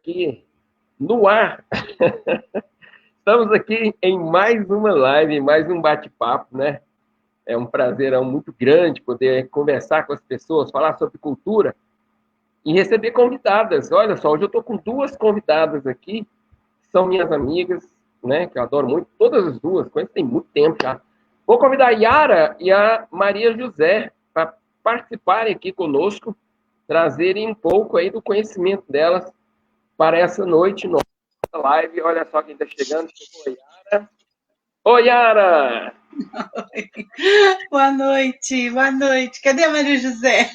aqui no ar. Estamos aqui em mais uma live, mais um bate-papo, né? É um prazer muito grande poder conversar com as pessoas, falar sobre cultura e receber convidadas. Olha só, hoje eu estou com duas convidadas aqui, que são minhas amigas, né? Que eu adoro muito, todas as duas, conheço tem muito tempo já. Vou convidar a Yara e a Maria José para participarem aqui conosco, trazerem um pouco aí do conhecimento delas para essa noite nossa live. Olha só quem está chegando. Chegou a Yara. Oi, Yara! Boa noite, boa noite. Cadê a Maria José?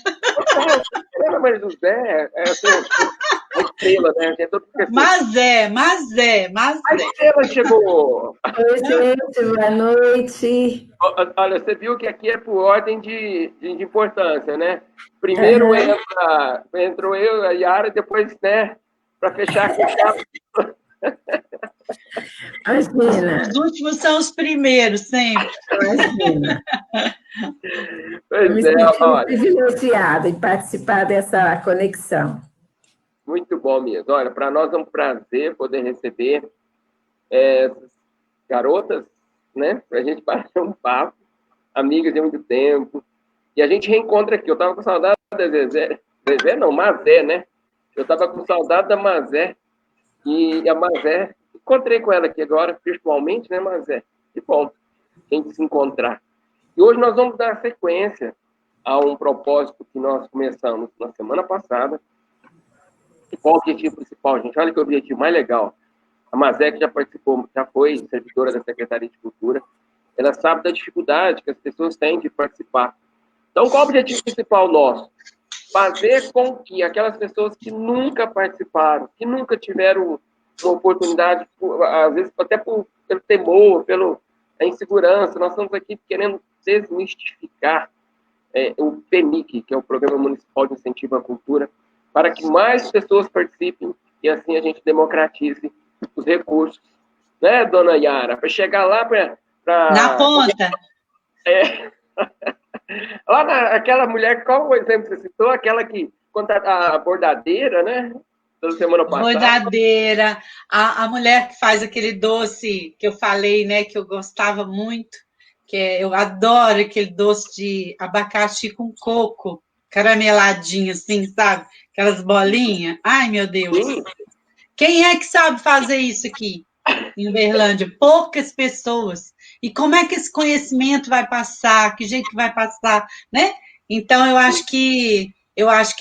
A Maria José é a estrela, né? Mas é. A estrela chegou! Oi, gente, boa noite. Olha, você viu que aqui é por ordem de importância, né? Primeiro entrou eu, a Yara, depois, né, para fechar com chave. Imagina. Os últimos são os primeiros, sempre. Imagina. Pois me senti privilegiada em participar dessa conexão. Muito bom mesmo. Olha, para nós é um prazer poder receber essas garotas, né? Para a gente bater um papo, amigas de muito tempo. E a gente reencontra aqui. Eu estava com saudade da Zezé. Zezé não, Mazé, né? Eu estava com saudade da Mazé. E a Mazé, encontrei com ela aqui agora, virtualmente, né, Mazé? Que bom a gente se encontrar. E hoje nós vamos dar sequência a um propósito que nós começamos na semana passada. E qual o objetivo principal, gente? Olha que objetivo mais legal. A Mazé, que já participou, já foi servidora da Secretaria de Cultura, ela sabe da dificuldade que as pessoas têm de participar. Então, qual o objetivo principal nosso? Fazer com que aquelas pessoas que nunca participaram, que nunca tiveram uma oportunidade, às vezes até pelo temor, pela insegurança, nós estamos aqui querendo desmistificar o PMIC, que é o Programa Municipal de Incentivo à Cultura, para que mais pessoas participem e assim a gente democratize os recursos. Né, dona Yara? Para chegar lá para... Na ponta. Lá aquela mulher, qual o exemplo que você citou? Aquela que conta a bordadeira, né? Da semana passada. Bordadeira, a mulher que faz aquele doce que eu falei, né? Que eu gostava muito, eu adoro aquele doce de abacaxi com coco, carameladinho, assim, sabe? Aquelas bolinhas. Ai, meu Deus! Sim. Quem é que sabe fazer isso aqui em Uberlândia? Poucas pessoas. E como é que esse conhecimento vai passar? Que jeito que vai passar, né? Então, eu acho que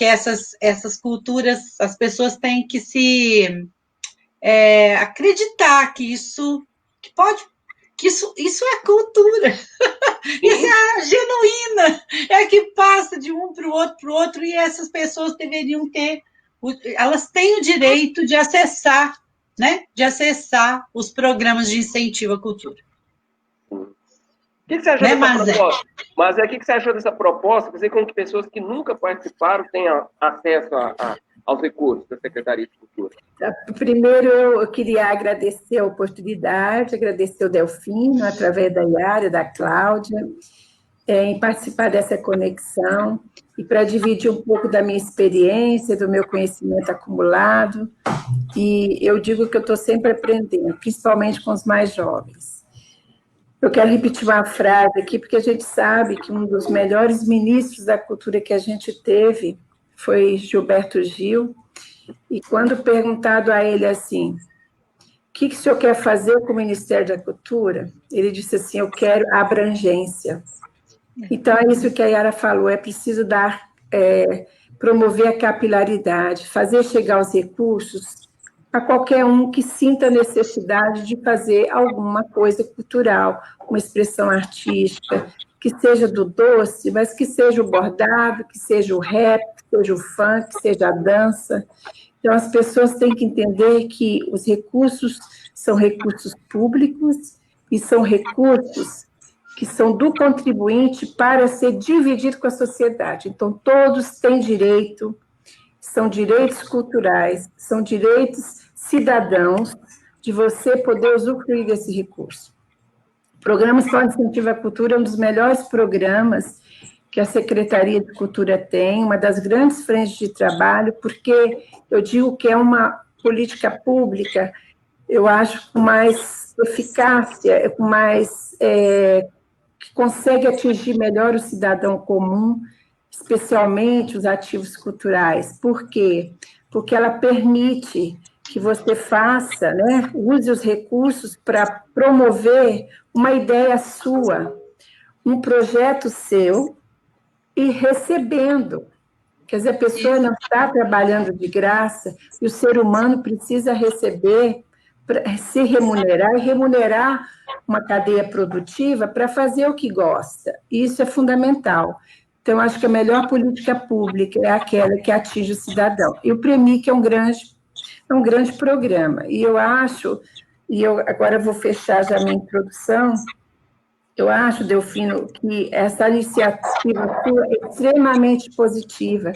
essas culturas, as pessoas têm que se acreditar que isso é cultura. Isso é a genuína, é a que passa de um para o outro, e essas pessoas deveriam elas têm o direito de acessar, né? De acessar os programas de incentivo à cultura. O que você achou dessa proposta? Mas o que você achou dessa proposta? Fazer com que pessoas que nunca participaram tenham acesso aos recursos da Secretaria de Cultura. Primeiro, eu queria agradecer a oportunidade, agradecer o Delfino, através da Yara, da Cláudia, em participar dessa conexão e para dividir um pouco da minha experiência, do meu conhecimento acumulado. E eu digo que eu estou sempre aprendendo, principalmente com os mais jovens. Eu quero repetir uma frase aqui, porque a gente sabe que um dos melhores ministros da cultura que a gente teve foi Gilberto Gil, e quando perguntado a ele assim, o que o senhor quer fazer com o Ministério da Cultura? Ele disse assim, eu quero abrangência. Então, é isso que a Yara falou, é preciso promover a capilaridade, fazer chegar os recursos a qualquer um que sinta necessidade de fazer alguma coisa cultural, uma expressão artística, que seja do doce, mas que seja o bordado, que seja o rap, que seja o funk, que seja a dança. Então, as pessoas têm que entender que os recursos são recursos públicos e são recursos que são do contribuinte para ser dividido com a sociedade. Então, todos têm direito, são direitos culturais, são direitos cidadãos de você poder usufruir desse recurso. O Programa Municipal de Incentivo à Cultura é um dos melhores programas que a Secretaria de Cultura tem, uma das grandes frentes de trabalho, porque eu digo que é uma política pública, eu acho, com mais eficácia, com mais que consegue atingir melhor o cidadão comum, especialmente os ativos culturais. Por quê? Porque ela permite que você faça, né, use os recursos para promover uma ideia sua, um projeto seu, e recebendo. Quer dizer, a pessoa não está trabalhando de graça, e o ser humano precisa receber, se remunerar, e remunerar uma cadeia produtiva para fazer o que gosta. Isso é fundamental. Então, acho que a melhor política pública é aquela que atinge o cidadão. E o PREMIC é um grande programa. E eu acho, agora vou fechar já a minha introdução, eu acho, Delfino, que essa iniciativa sua é extremamente positiva,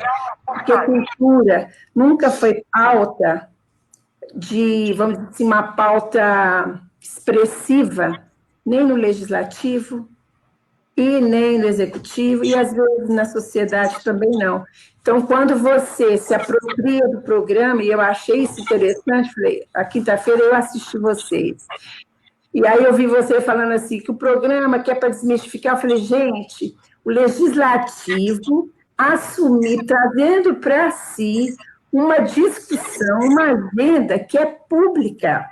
porque a cultura nunca foi pauta vamos dizer assim, uma pauta expressiva, nem no legislativo, e nem no executivo, e às vezes na sociedade também não. Então, quando você se apropria do programa, e eu achei isso interessante, falei, a quinta-feira eu assisti vocês, e aí eu vi você falando assim, que o programa que é para desmistificar, eu falei, gente, o legislativo assumir, trazendo para si uma discussão, uma agenda que é pública.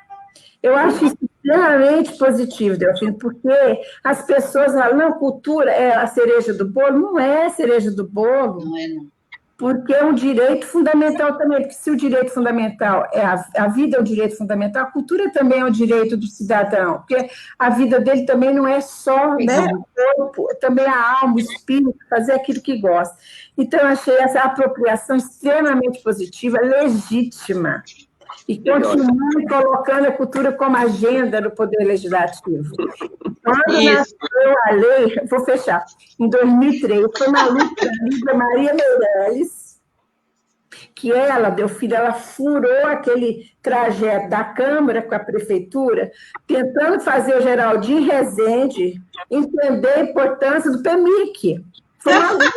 Eu acho isso extremamente positivo, Delfino, porque as pessoas falam, não, cultura é a cereja do bolo. Não é a cereja do bolo. Não é, não. Porque é um direito fundamental também, porque se o direito fundamental a vida é um direito fundamental, a cultura também é um direito do cidadão, porque a vida dele também não é só, né, o corpo, também a alma, o espírito, fazer aquilo que gosta. Então, eu achei essa apropriação extremamente positiva, legítima, e continue colocando a cultura como agenda no Poder Legislativo. Quando nasceu a lei, vou fechar, em 2003, foi uma luta da Lídia Maria Meirelles, que ela, Delfino, ela furou aquele trajeto da Câmara com a Prefeitura, tentando fazer o Geraldinho Rezende entender a importância do PEMIC. Foi uma luta.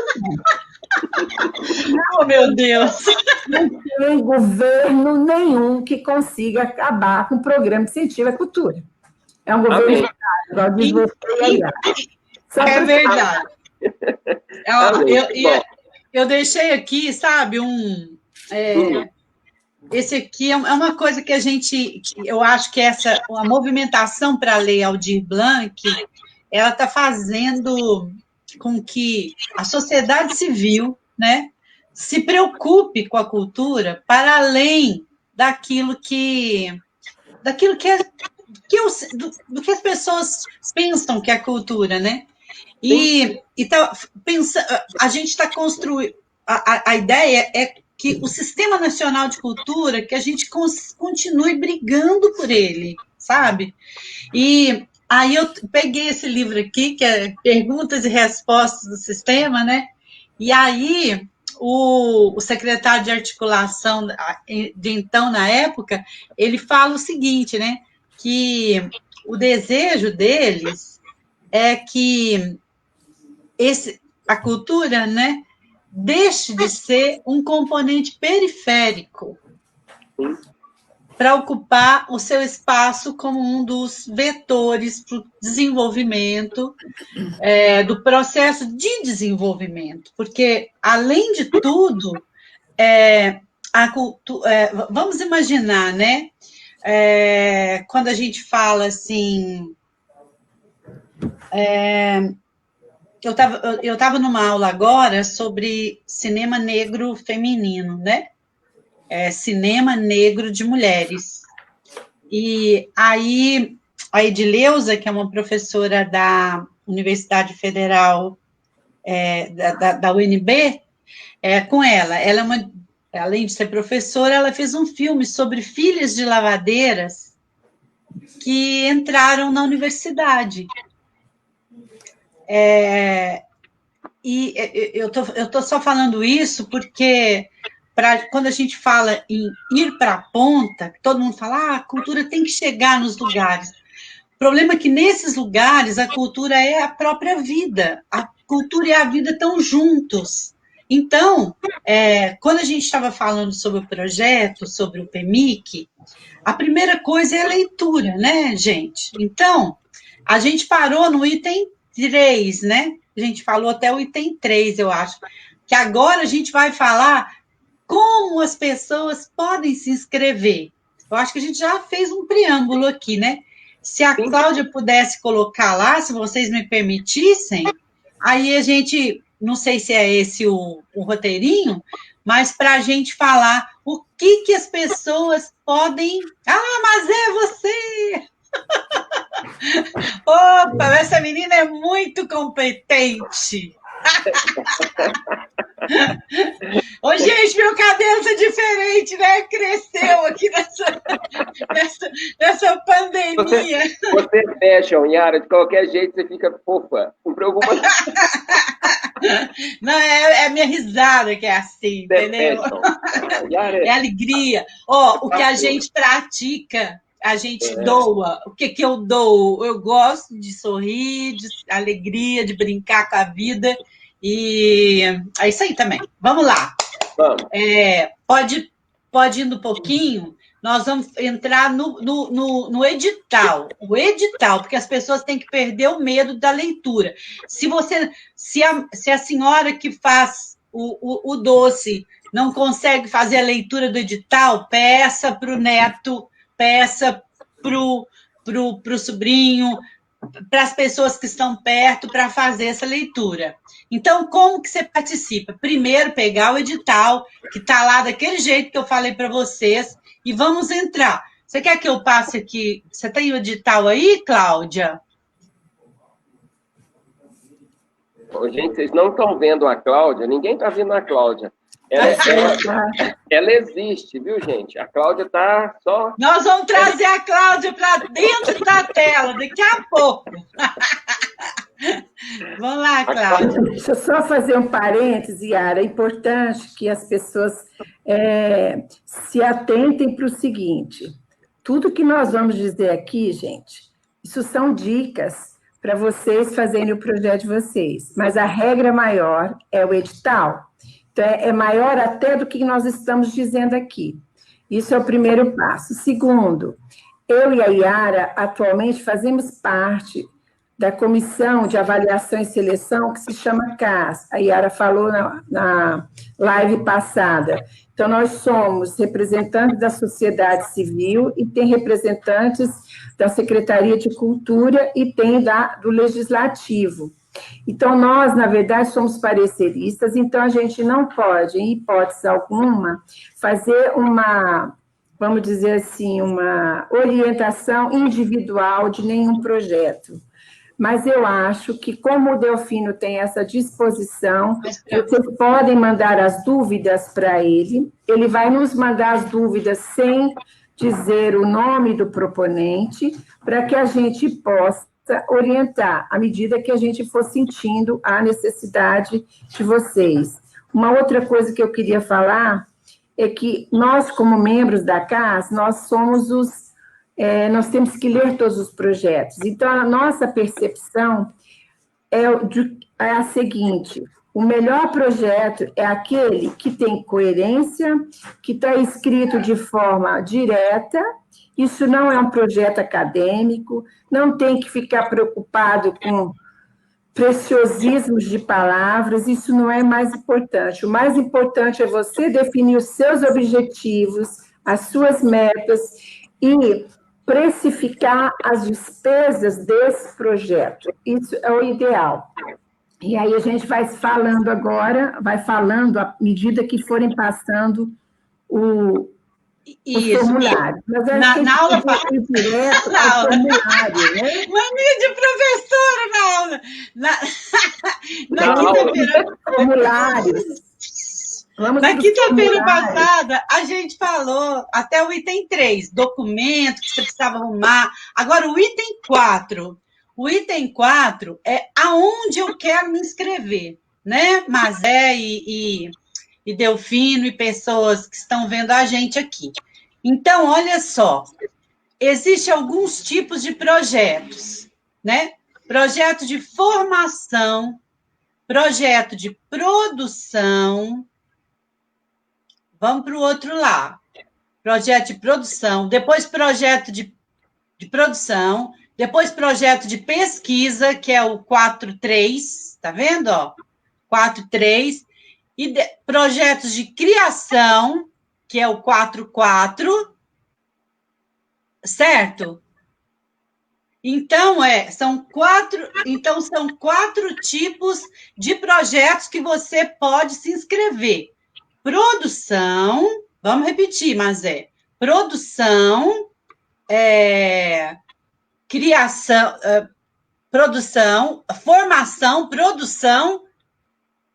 Oh, meu Deus! Não tem governo nenhum que consiga acabar com o programa de incentivo à cultura. É um governo igual diz você aí. É verdade. Eu deixei aqui, sabe, esse aqui é uma coisa que eu acho que a movimentação para a Lei Aldir Blanc, ela está fazendo com que a sociedade civil, né, se preocupe com a cultura para além daquilo que do que as pessoas pensam que é cultura, né? E a gente está construindo. A ideia é que o Sistema Nacional de Cultura, que a gente continue brigando por ele, sabe? E aí eu peguei esse livro aqui, que é Perguntas e Respostas do Sistema, né? E aí o secretário de articulação de então, na época, ele fala o seguinte, né? Que o desejo deles é que a cultura, né, deixe de ser um componente periférico para ocupar o seu espaço como um dos vetores para o desenvolvimento, do processo de desenvolvimento. Porque, além de tudo, a cultura, vamos imaginar, né? Quando a gente fala assim... eu estava numa aula agora sobre cinema negro feminino, né? Cinema negro de mulheres. E aí, a Edileuza, que é uma professora da Universidade Federal da UNB, com ela é além de ser professora, ela fez um filme sobre filhas de lavadeiras que entraram na universidade. E eu tô só falando isso porque quando a gente fala em ir para a ponta, todo mundo fala, a cultura tem que chegar nos lugares. O problema é que nesses lugares a cultura é a própria vida. A cultura e a vida estão juntos. Então, quando a gente estava falando sobre o projeto, sobre o PMIC, a primeira coisa é a leitura, né, gente? Então, a gente parou no item 3, né? A gente falou até o item 3, eu acho. Que agora a gente vai falar como as pessoas podem se inscrever. Eu acho que a gente já fez um preâmbulo aqui, né? Se a Cláudia pudesse colocar lá, se vocês me permitissem, aí a gente, não sei se é esse o roteirinho, mas para a gente falar o que as pessoas podem... Ah, mas é você! Opa, essa menina é muito competente! Ô, gente, meu cabelo tá diferente, né? Cresceu aqui nessa pandemia. Você fecha, Yara, de qualquer jeito você fica fofa. Não preocupa. Não, é a minha risada que é assim, entendeu? É alegria. O que a gente pratica, a gente doa. O que eu dou? Eu gosto de sorrir, de alegria, de brincar com a vida. E é isso aí também. Vamos lá. Vamos. Pode ir um pouquinho. Nós vamos entrar no edital. O edital, porque as pessoas têm que perder o medo da leitura. Se a senhora que faz o doce não consegue fazer a leitura do edital, peça para o neto, peça para o sobrinho, para as pessoas que estão perto para fazer essa leitura. Então, como que você participa? Primeiro, pegar o edital, que está lá daquele jeito que eu falei para vocês, e vamos entrar. Você quer que eu passe aqui? Você tem o edital aí, Cláudia? Gente, vocês não estão vendo a Cláudia? Ninguém está vendo a Cláudia. Ela existe, viu, gente? A Cláudia está só... Nós vamos trazer a Cláudia para dentro da tela, daqui a pouco. Vamos lá, Cláudia. Deixa eu só fazer um parêntese, Yara. É importante que as pessoas se atentem para o seguinte. Tudo que nós vamos dizer aqui, gente, isso são dicas para vocês fazerem o projeto de vocês. Mas a regra maior é o edital. Então, é maior até do que nós estamos dizendo aqui. Isso é o primeiro passo. Segundo, eu e a Yara, atualmente, fazemos parte da Comissão de Avaliação e Seleção, que se chama CAS. A Yara falou na live passada. Então, nós somos representantes da sociedade civil e tem representantes da Secretaria de Cultura e tem do Legislativo. Então, nós, na verdade, somos pareceristas, então a gente não pode, em hipótese alguma, fazer vamos dizer assim, uma orientação individual de nenhum projeto. Mas eu acho que, como o Delfino tem essa disposição, vocês podem mandar as dúvidas para ele, ele vai nos mandar as dúvidas sem dizer o nome do proponente, para que a gente possa orientar, à medida que a gente for sentindo a necessidade de vocês. Uma outra coisa que eu queria falar é que nós, como membros da CAS, nós temos que ler todos os projetos. Então, a nossa percepção é a seguinte: o melhor projeto é aquele que tem coerência, que está escrito de forma direta. Isso não é um projeto acadêmico, não tem que ficar preocupado com preciosismos de palavras, isso não é mais importante. O mais importante é você definir os seus objetivos, as suas metas e precificar as despesas desse projeto. Isso é o ideal. E aí a gente vai falando à medida que forem passando o formulário. Mas na aula direto ao formulário, né? Mania de professora na aula. Na quinta-feira. Formulários. Na quinta-feira passada, a gente falou até o item 3, documento que você precisava arrumar. Agora, o item 4. O item 4 é aonde eu quero me inscrever, né? Mazé e Delfino e pessoas que estão vendo a gente aqui. Então, olha só, existem alguns tipos de projetos, né? Projeto de formação, projeto de produção. Vamos para o outro lá. Projeto de produção, depois projeto de produção, depois projeto de pesquisa, que é o 4.3, tá vendo? Ó? 4.3, e projetos de criação, que é o 4.4, certo? Então, são quatro tipos de projetos que você pode se inscrever. Produção, vamos repetir, mas produção, criação, produção,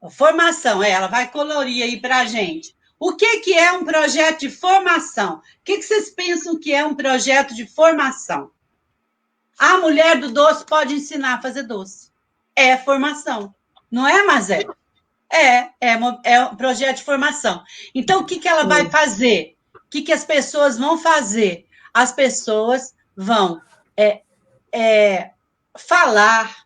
formação, ela vai colorir aí para a gente. O que é um projeto de formação? O que vocês pensam que é um projeto de formação? A mulher do doce pode ensinar a fazer doce. É formação. Não é, Mazé? É um projeto de formação. Então, o que ela vai fazer? O que as pessoas vão fazer? As pessoas vão falar,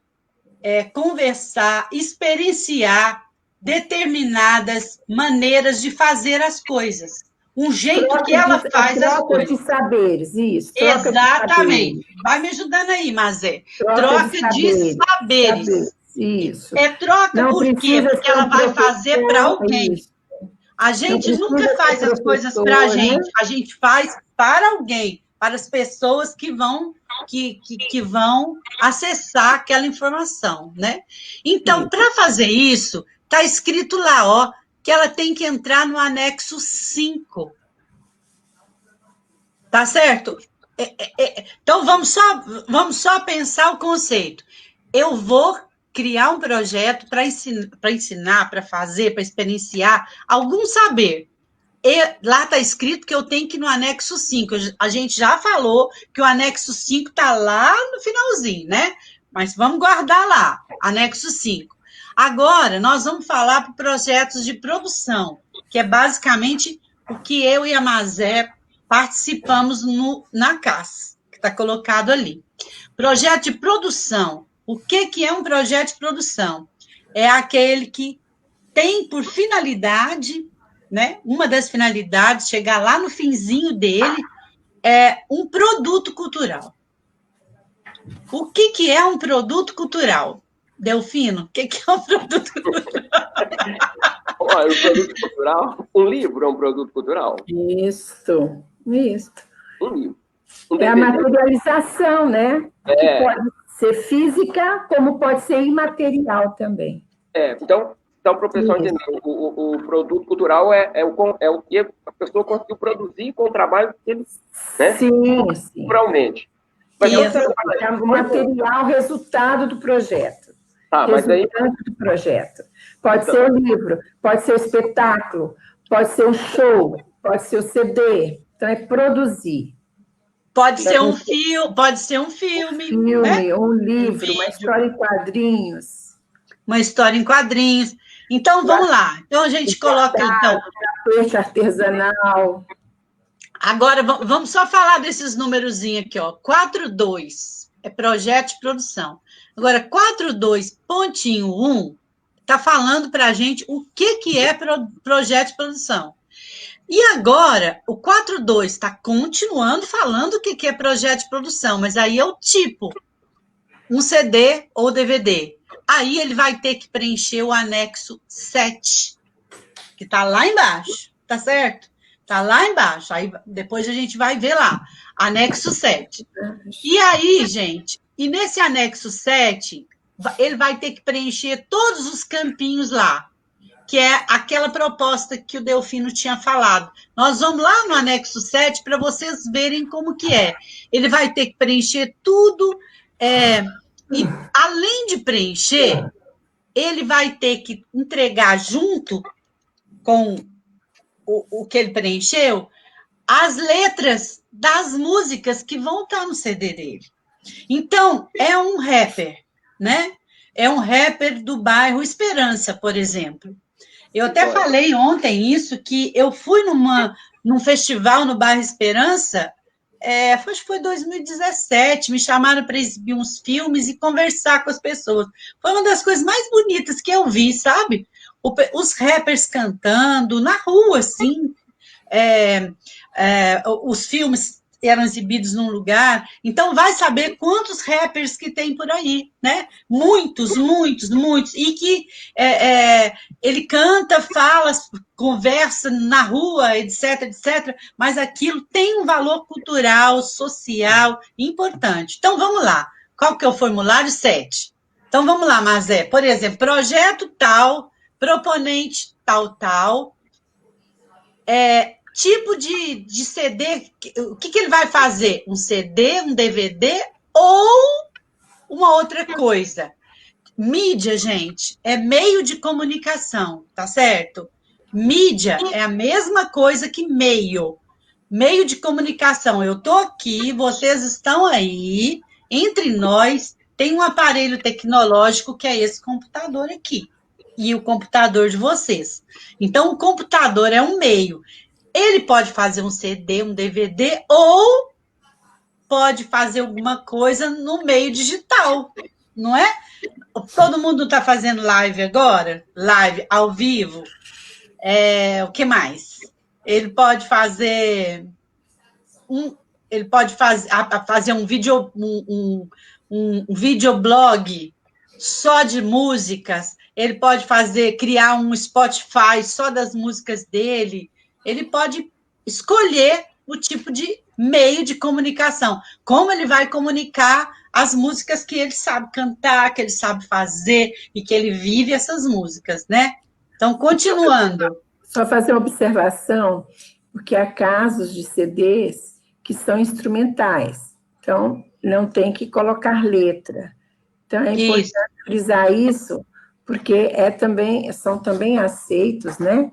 conversar, experienciar determinadas maneiras de fazer as coisas. Um jeito que ela faz as coisas. Troca de saberes, isso. Exatamente. Vai me ajudando aí, Mazé. Troca de saberes. Isso. Troca por quê? Porque ela vai fazer para alguém. Isso. A gente nunca faz as coisas para a gente. Né? A gente faz para alguém, para as pessoas que vão acessar aquela informação, né? Então, para fazer isso, está escrito lá, ó, que ela tem que entrar no anexo 5. Tá certo? Então, vamos só pensar o conceito. Eu vou criar um projeto para ensinar, para fazer, para experienciar algum saber. Lá está escrito que eu tenho que ir no anexo 5. A gente já falou que o anexo 5 está lá no finalzinho, né? Mas vamos guardar lá, anexo 5. Agora, nós vamos falar para projetos de produção, que é basicamente o que eu e a Mazé participamos na CAS, que está colocado ali. Projeto de produção. O que é um projeto de produção? É aquele que tem por finalidade, né? Uma das finalidades, chegar lá no finzinho dele, é um produto cultural. O que é um produto cultural? Delfino, o que é um produto cultural? Olha, um produto cultural, um livro é um produto cultural? Isso. Um livro. É a materialização, né? Que pode ser física, como pode ser imaterial também. Então para o pessoal entender, o produto cultural é o que a pessoa conseguiu produzir com o trabalho que ele, né? Sim. Culturalmente. Mas é o material, resultado do projeto. Mas aí... do projeto. Pode ser o livro, pode ser o espetáculo, pode ser o show, pode ser o CD. Então, é produzir. Pode ser um filme. Né? Um livro, uma história em quadrinhos. Uma história em quadrinhos. Então, vamos lá. Então, a gente coloca... Tapete artesanal. Agora, vamos só falar desses numerozinhos aqui, ó. 4.2 é projeto de produção. Agora, 4.2.1 está falando para a gente o que é projeto de produção. E agora, o 4.2 está continuando falando o que é projeto de produção, mas aí é o tipo, um CD ou DVD. Aí ele vai ter que preencher o anexo 7, que está lá embaixo, tá certo? Está lá embaixo, aí depois a gente vai ver lá, anexo 7. E aí, gente, e nesse anexo 7, ele vai ter que preencher todos os campinhos lá, que é aquela proposta que o Delfino tinha falado. Nós vamos lá no anexo 7 para vocês verem como que é. Ele vai ter que preencher tudo, e além de preencher, ele vai ter que entregar junto com o que ele preencheu, as letras das músicas que vão estar no CD dele. Então, é um rapper, né? É um rapper do bairro Esperança, por exemplo. Eu até falei ontem isso, que eu fui num festival no bairro Esperança, acho que foi 2017, me chamaram para exibir uns filmes e conversar com as pessoas. Foi uma das coisas mais bonitas que eu vi, sabe? Os rappers cantando na rua, assim, os filmes eram exibidos num lugar, então vai saber quantos rappers que tem por aí, né? Muitos, muitos, muitos, e que ele canta, fala, conversa na rua, etc, etc, mas aquilo tem um valor cultural, social importante. Então, vamos lá. Qual que é o formulário? 7. Então, vamos lá, Mazé. Por exemplo, projeto tal, proponente tal, tipo de CD, o que ele vai fazer? Um CD, um DVD ou uma outra coisa? Mídia, gente, é meio de comunicação, tá certo? Mídia é a mesma coisa que meio. Meio de comunicação. Eu estou aqui, vocês estão aí, entre nós, tem um aparelho tecnológico que é esse computador aqui. E o computador de vocês. Então, o computador é um meio. Ele pode fazer um CD, um DVD, ou pode fazer alguma coisa no meio digital, não é? Todo mundo está fazendo live agora? Live ao vivo. O que mais? Ele pode fazer fazer um videoblog só de músicas. Ele pode criar um Spotify só das músicas dele. Ele pode escolher o tipo de meio de comunicação. Como ele vai comunicar as músicas que ele sabe cantar, que ele sabe fazer e que ele vive essas músicas, né? Então, continuando. Só fazer uma observação, porque há casos de CDs que são instrumentais. Então, não tem que colocar letra. Então, é importante frisar isso, porque são também aceitos, né?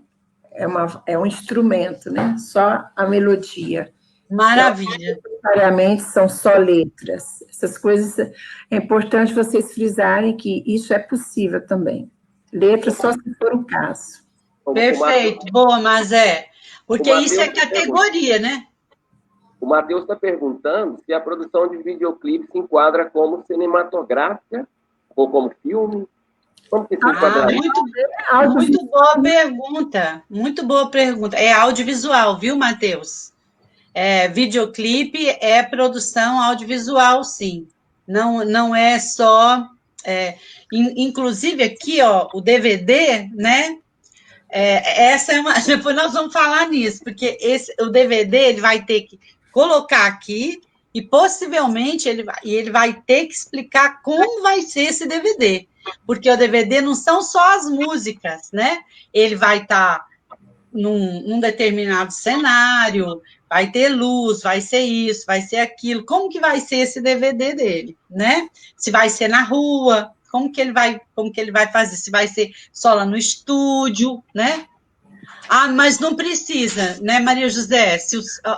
É um instrumento, né? Só a melodia. Maravilha. Não necessariamente são só letras. Essas coisas, é importante vocês frisarem que isso é possível também. Letras só se for o caso. Perfeito, boa, Mazé. Porque isso é categoria, né? O Matheus está perguntando se a produção de videoclipe se enquadra como cinematográfica ou como filme. Como que se enquadra? Muito boa pergunta. Muito boa pergunta. É audiovisual, viu, Matheus? Videoclipe é produção audiovisual, sim. Não é só... inclusive aqui, ó, o DVD, né? Depois nós vamos falar nisso, porque o DVD ele vai ter que colocar aqui e possivelmente ele vai ter que explicar como vai ser esse DVD, porque o DVD não são só as músicas, né? Ele vai estar num determinado cenário, vai ter luz, vai ser isso, vai ser aquilo, como que vai ser esse DVD dele, né? Se vai ser na rua, como que ele vai fazer, se vai ser só lá no estúdio, né? Mas não precisa, né, Maria José?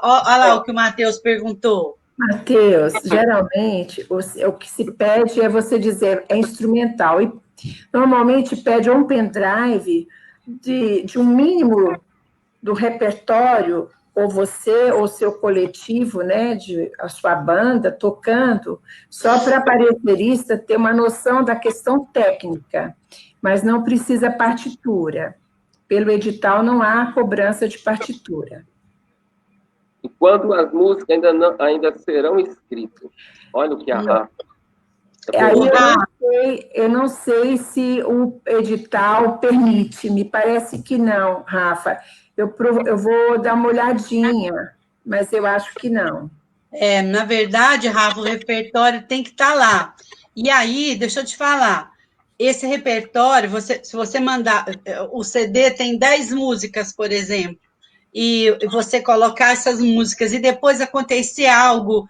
Olha lá o que o Matheus perguntou. Matheus, geralmente, o que se pede é você dizer, é instrumental, e normalmente pede um pendrive de um mínimo do repertório, ou você, ou seu coletivo, né, a sua banda, tocando, só para a parecerista ter uma noção da questão técnica, mas não precisa partitura. Pelo edital não há cobrança de partitura. E quando as músicas ainda serão escritas? Olha o que a Rafa... Eu não sei se o edital permite, me parece que não, Rafa. Eu vou dar uma olhadinha, mas eu acho que não. Na verdade, Rafa, o repertório tem que estar lá. E aí, deixa eu te falar, esse repertório, se você mandar, o CD tem 10 músicas, por exemplo, e você colocar essas músicas e depois acontecer algo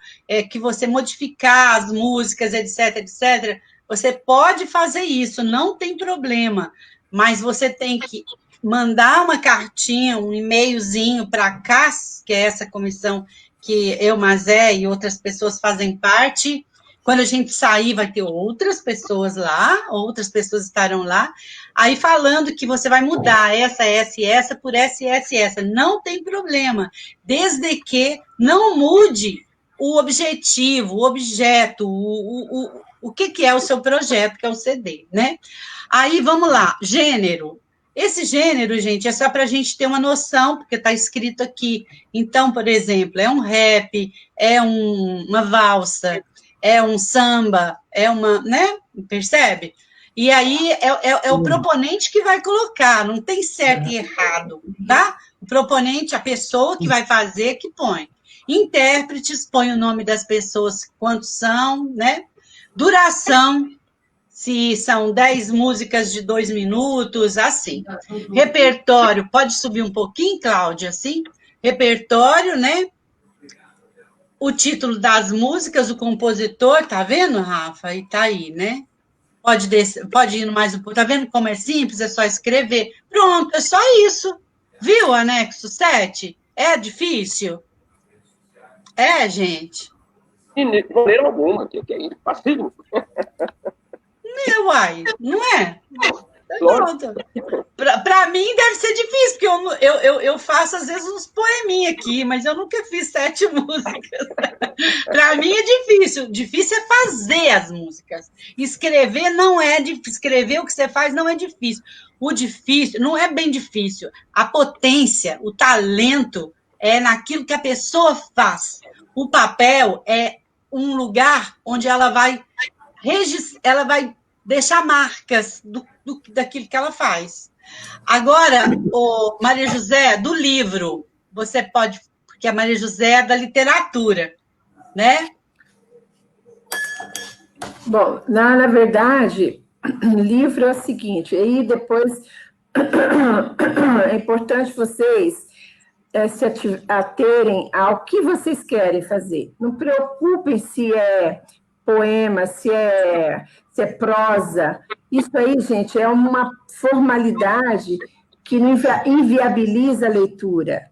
que você modificar as músicas, etc, etc, você pode fazer isso, não tem problema, mas você tem que mandar uma cartinha, um e-mailzinho para a CAS, que é essa comissão que eu, Mazé e outras pessoas fazem parte. Quando a gente sair, vai ter outras pessoas lá, outras pessoas estarão lá, aí falando que você vai mudar essa e essa por essa e essa. Não tem problema, desde que não mude o objetivo, o objeto, o que é o seu projeto, que é o CD, né? Aí, vamos lá, gênero. Esse gênero, gente, é só para a gente ter uma noção, porque está escrito aqui. Então, por exemplo, é um rap, é uma valsa, é um samba, é uma, né? Percebe? E aí é o proponente que vai colocar, não tem certo e errado, tá? O proponente, a pessoa que vai fazer, que põe. Intérpretes, põe o nome das pessoas, quantos são, né? Duração, se são 10 músicas de 2 minutos, assim. Repertório, pode subir um pouquinho, Cláudia, assim? Repertório, né? O título das músicas, o compositor, tá vendo, Rafa? E tá aí, né? Pode ir mais um pouco. Tá vendo como é simples? É só escrever. Pronto, é só isso. Viu, anexo 7? É difícil? É, gente. De maneira alguma, que é isso? Passivo. Uai, não é? Para mim deve ser difícil, porque eu faço às vezes uns poeminhas aqui, mas eu nunca fiz 7 músicas. Para mim é difícil. Difícil é fazer as músicas. Escrever não é difícil. Escrever o que você faz não é difícil. O difícil não é bem difícil. A potência, o talento é naquilo que a pessoa faz. O papel é um lugar onde ela vai deixar marcas daquilo que ela faz. Agora, Maria José, do livro, você pode, porque a Maria José é da literatura, né? Bom, na verdade, livro é o seguinte, aí depois é importante vocês se aterem ao que vocês querem fazer. Não preocupem se é poema, se é prosa. Isso aí, gente, é uma formalidade que inviabiliza a leitura.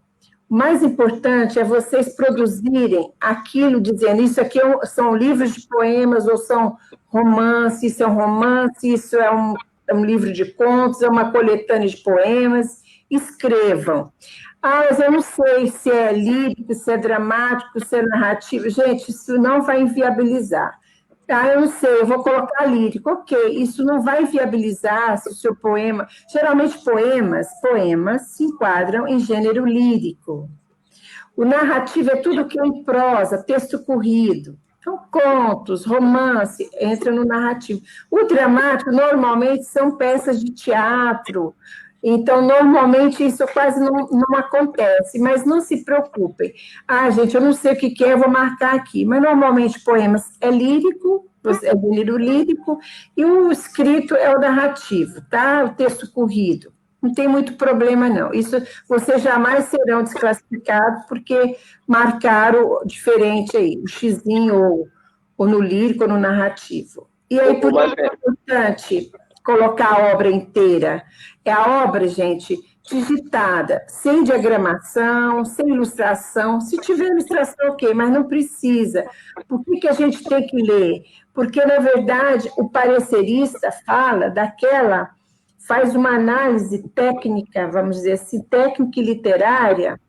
O mais importante é vocês produzirem aquilo, dizendo isso aqui são livros de poemas, ou são romances, isso é um romance, isso é um livro de contos, é uma coletânea de poemas. Escrevam. Ah, mas eu não sei se é lírico, se é dramático, se é narrativo. Gente, isso não vai inviabilizar. Ah, eu não sei, eu vou colocar lírico. Ok, isso não vai inviabilizar se o seu poema... Geralmente, poemas se enquadram em gênero lírico. O narrativo é tudo que é em prosa, texto corrido. Então, contos, romance, entra no narrativo. O dramático, normalmente, são peças de teatro. Então, normalmente, isso quase não acontece, mas não se preocupem. Ah, gente, eu não sei o que é, eu vou marcar aqui. Mas, normalmente, poemas é lírico, é gênero lírico, e o escrito é o narrativo, tá? O texto corrido. Não tem muito problema, não. Isso vocês jamais serão desclassificados, porque marcaram diferente aí, o xizinho ou no lírico ou no narrativo. E aí, por isso é importante colocar a obra inteira. É a obra, gente, digitada, sem diagramação, sem ilustração. Se tiver ilustração, ok, mas não precisa. Por que a gente tem que ler? Porque, na verdade, o parecerista faz uma análise técnica, vamos dizer assim, técnica e literária,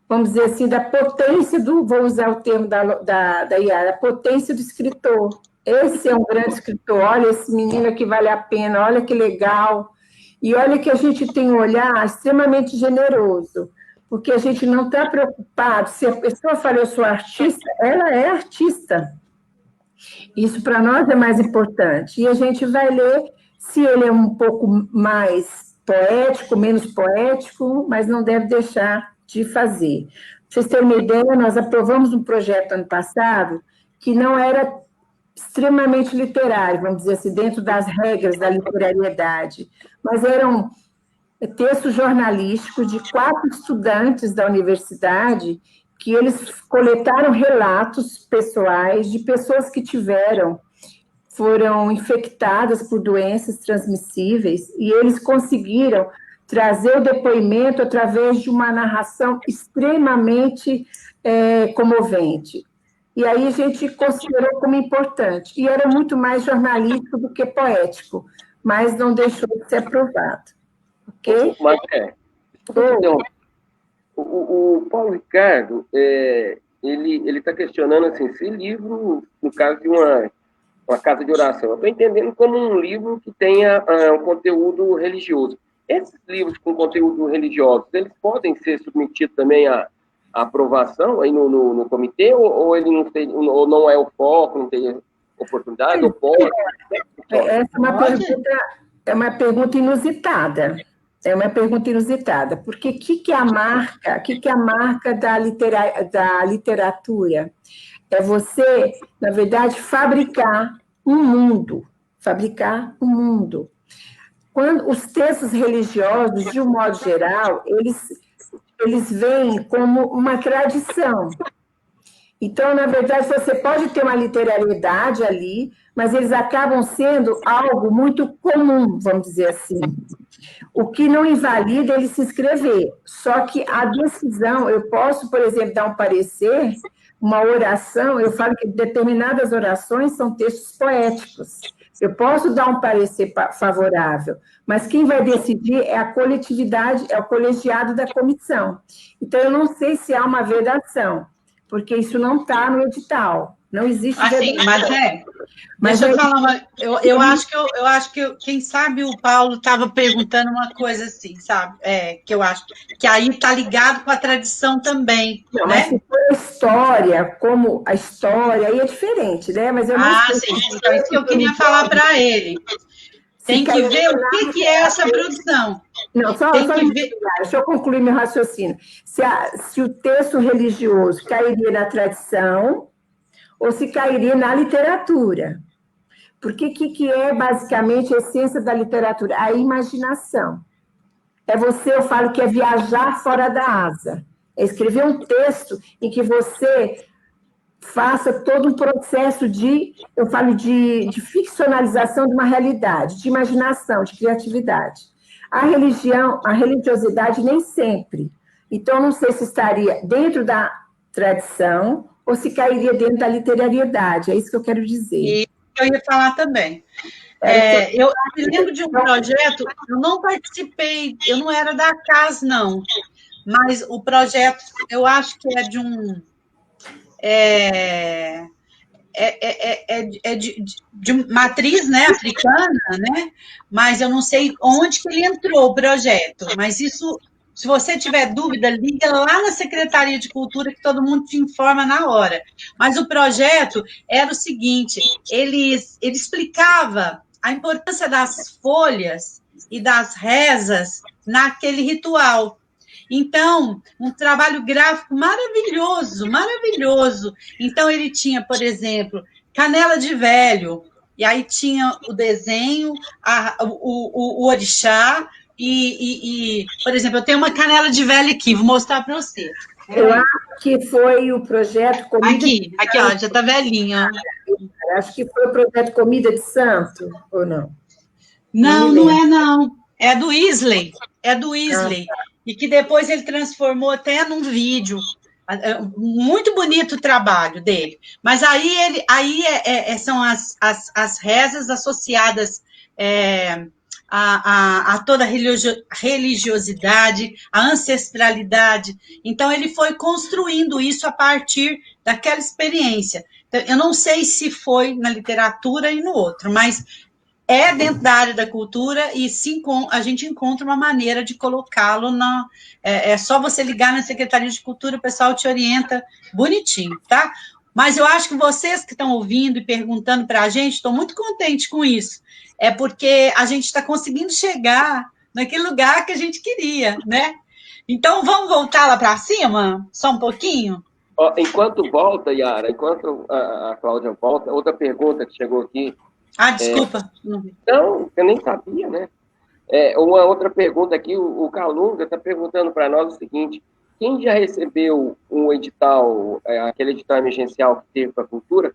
vamos dizer assim, da potência vou usar o termo da Yara, a potência do escritor. Esse é um grande escritor, olha esse menino que vale a pena, olha que legal. E olha que a gente tem um olhar extremamente generoso, porque a gente não está preocupado, se a pessoa fala, eu sou artista, ela é artista. Isso para nós é mais importante. E a gente vai ler se ele é um pouco mais poético, menos poético, mas não deve deixar de fazer. Para vocês terem uma ideia, nós aprovamos um projeto ano passado que não era extremamente literário, vamos dizer assim, dentro das regras da literariedade, mas eram textos jornalísticos de 4 estudantes da universidade que eles coletaram relatos pessoais de pessoas que foram infectadas por doenças transmissíveis, e eles conseguiram trazer o depoimento através de uma narração extremamente comovente. E aí a gente considerou como importante. E era muito mais jornalístico do que poético, mas não deixou de ser aprovado. Ok? Mas o Paulo Ricardo, ele está questionando assim, se livro, no caso de uma casa de oração, eu estou entendendo como um livro que tenha um conteúdo religioso. Esses livros com conteúdo religioso, eles podem ser submetidos também à aprovação aí no comitê, ou ele não tem, ou não é o foco, não tem oportunidade, ou pode? Essa é uma pergunta inusitada. É uma pergunta inusitada, porque o que é a marca da literatura? É você, na verdade, fabricar um mundo. Quando os textos religiosos, de um modo geral, eles vêm como uma tradição. Então, na verdade, você pode ter uma literariedade ali, mas eles acabam sendo algo muito comum, vamos dizer assim. O que não invalida ele se inscrever. Só que a decisão, eu posso, por exemplo, dar um parecer, uma oração, eu falo que determinadas orações são textos poéticos. Eu posso dar um parecer favorável, mas quem vai decidir é a coletividade, é o colegiado da comissão. Então, eu não sei se há uma vedação, porque isso não está no edital. Não existe vedação. Mas deixa eu falar, eu acho que quem sabe o Paulo estava perguntando uma coisa assim, sabe? Que eu acho que aí está ligado com a tradição também. Não, né? Mas se for a história, como a história, aí é diferente, né? Mas eu não sei. Sim, então isso que eu queria falar para ele. Tem que ver o que é essa produção. Não, deixa eu concluir meu raciocínio. Se o texto religioso cairia na tradição ou se cairia na literatura. Porque o que é basicamente a essência da literatura? A imaginação. Eu falo que é viajar fora da asa. É escrever um texto em que você faça todo um processo de ficcionalização de uma realidade, de imaginação, de criatividade. A religiosidade nem sempre. Então, não sei se estaria dentro da tradição ou se cairia dentro da literariedade. É isso que eu quero dizer. E eu ia falar também. Eu me lembro de um projeto, eu não participei, eu não era da CAS, não, mas o projeto, eu acho que é de um... de matriz, né, africana, né? Mas eu não sei onde que ele entrou, o projeto. Mas isso, se você tiver dúvida, liga lá na Secretaria de Cultura, que todo mundo te informa na hora. Mas o projeto era o seguinte, ele explicava a importância das folhas e das rezas naquele ritual. Então, um trabalho gráfico maravilhoso, maravilhoso. Então, ele tinha, por exemplo, canela de velho, e aí tinha o desenho, o orixá, por exemplo, eu tenho uma canela de velho aqui, vou mostrar para você. Eu acho que foi o projeto Comida Aqui, ó, já está velhinha. Acho que foi o projeto Comida de Santo, ou não? Não é, não. É do Isley. E que depois ele transformou até num vídeo. Muito bonito o trabalho dele. Mas aí são as rezas associadas a toda a religiosidade, a ancestralidade. Então, ele foi construindo isso a partir daquela experiência. Então, eu não sei se foi na literatura e no outro, mas é dentro da área da cultura e a gente encontra uma maneira de colocá-lo na... É só você ligar na Secretaria de Cultura, o pessoal te orienta bonitinho, tá? Mas eu acho que vocês que estão ouvindo e perguntando para a gente, estou muito contente com isso. É porque a gente está conseguindo chegar naquele lugar que a gente queria, né? Então, vamos voltar lá para cima? Só um pouquinho? Enquanto volta, Yara, enquanto a Cláudia volta, outra pergunta que chegou aqui. Desculpa. Não, eu nem sabia, né? Uma outra pergunta aqui, o Calunga está perguntando para nós o seguinte: quem já recebeu um edital, aquele edital emergencial que teve para a cultura,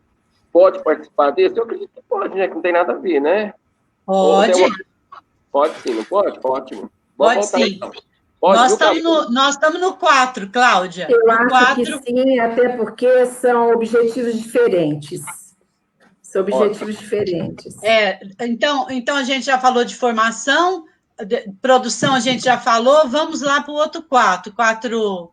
pode participar desse? Eu acredito que pode, né? Que não tem nada a ver, né? Pode. Pode sim, não pode? Ótimo. Pode sim. Então. Nós estamos no 4, Cláudia. Eu acho que sim, até porque são objetivos diferentes. São objetivos diferentes. Então, a gente já falou de formação, produção a gente já falou, vamos lá para o outro 4.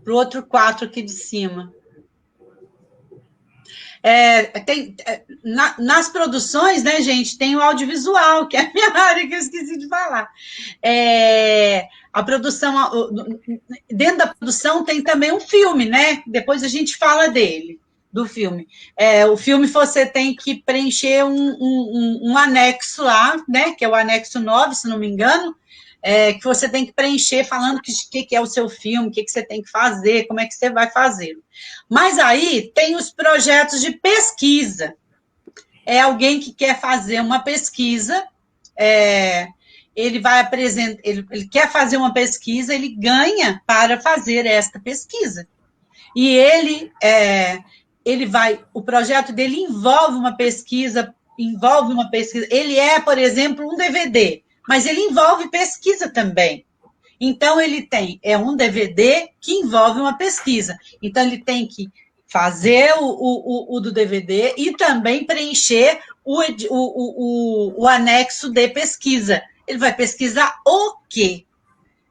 para o outro 4 aqui de cima. Nas produções, né, gente, tem o audiovisual, que é a minha área que eu esqueci de falar. A produção, dentro da produção tem também um filme, né? Depois a gente fala dele, do filme. O filme você tem que preencher um anexo lá, né? Que é o anexo 9, se não me engano, que você tem que preencher falando o que é o seu filme, o que você tem que fazer, como é que você vai fazer. Mas aí tem os projetos de pesquisa. É alguém que quer fazer uma pesquisa, ele vai apresentar, ele quer fazer uma pesquisa, ele ganha para fazer esta pesquisa. E ele vai, o projeto dele envolve uma pesquisa, ele por exemplo, um DVD, mas ele envolve pesquisa também. Então, ele tem um DVD que envolve uma pesquisa. Então, ele tem que fazer o do DVD e também preencher o anexo de pesquisa. Ele vai pesquisar o quê?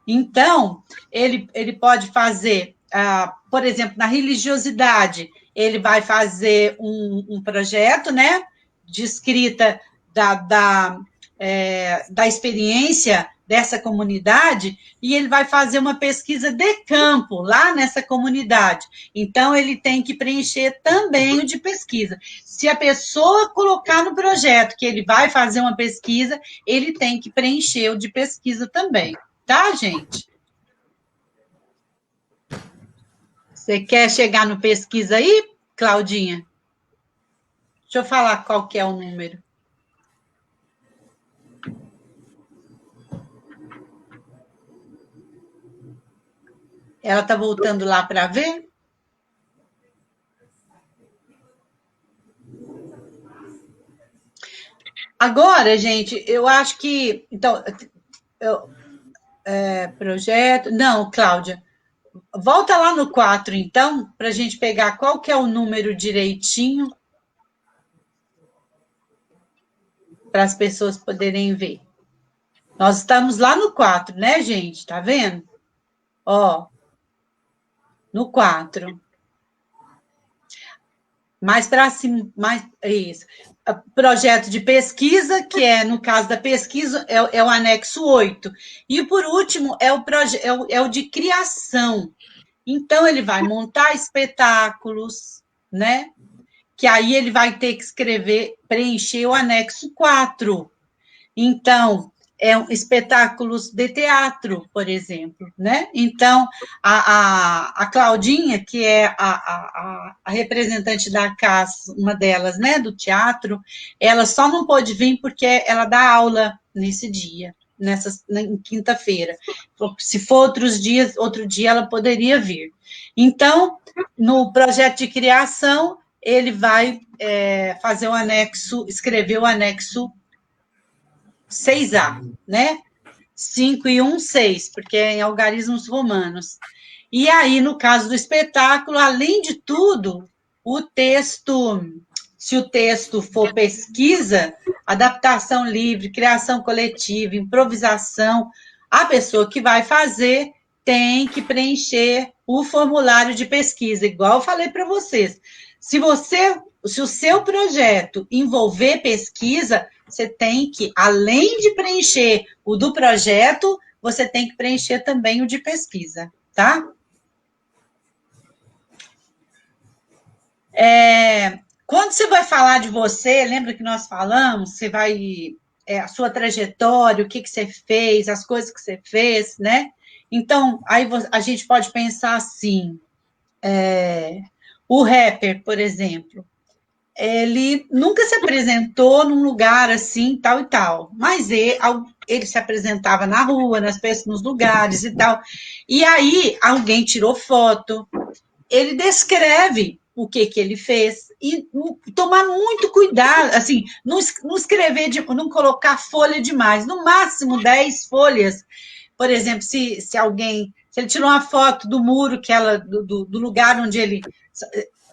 Então, ele pode fazer, por exemplo, na religiosidade, ele vai fazer um projeto, né, de escrita da experiência dessa comunidade, e ele vai fazer uma pesquisa de campo, lá nessa comunidade. Então, ele tem que preencher também o de pesquisa. Se a pessoa colocar no projeto que ele vai fazer uma pesquisa, ele tem que preencher o de pesquisa também. Tá, gente? Você quer chegar no pesquisa aí, Claudinha? Deixa eu falar qual que é o número. Ela está voltando lá para ver? Agora, gente, eu acho que... Então, projeto... Não, Cláudia, volta lá no 4, então, para a gente pegar qual que é o número direitinho, para as pessoas poderem ver. Nós estamos lá no 4, né, gente? Tá vendo? Ó, no 4. Mais para cima, isso. Projeto de pesquisa, que no caso da pesquisa, é o anexo 8. E, por último, é o de criação. Então, ele vai montar espetáculos, né? Que aí ele vai ter que preencher o anexo 4. Então, espetáculos de teatro, por exemplo, né? Então, a Claudinha, que é a representante da CAS, uma delas, né, do teatro, ela só não pôde vir porque ela dá aula nesse dia, em quinta-feira. Se for outro dia ela poderia vir. Então, no projeto de criação, ele vai fazer o anexo, escrever o anexo 6A, né? 5 e 1, 6, porque é em algarismos romanos. E aí, no caso do espetáculo, além de tudo, o texto, se o texto for pesquisa, adaptação livre, criação coletiva, improvisação, a pessoa que vai fazer tem que preencher o formulário de pesquisa, igual eu falei para vocês. Se o seu projeto envolver pesquisa, você tem que, além de preencher o do projeto, você tem que preencher também o de pesquisa, tá? Quando você vai falar de você, lembra que nós falamos, você vai, a sua trajetória, o que você fez, as coisas que você fez, né? Então, aí a gente pode pensar assim, o rapper, por exemplo, ele nunca se apresentou num lugar assim, tal e tal, mas ele se apresentava na rua, nos lugares e tal, e aí alguém tirou foto, ele descreve o que ele fez, e tomar muito cuidado, assim, não escrever, não colocar folha demais, no máximo 10 folhas, por exemplo, se ele tirou uma foto do muro, do lugar onde ele...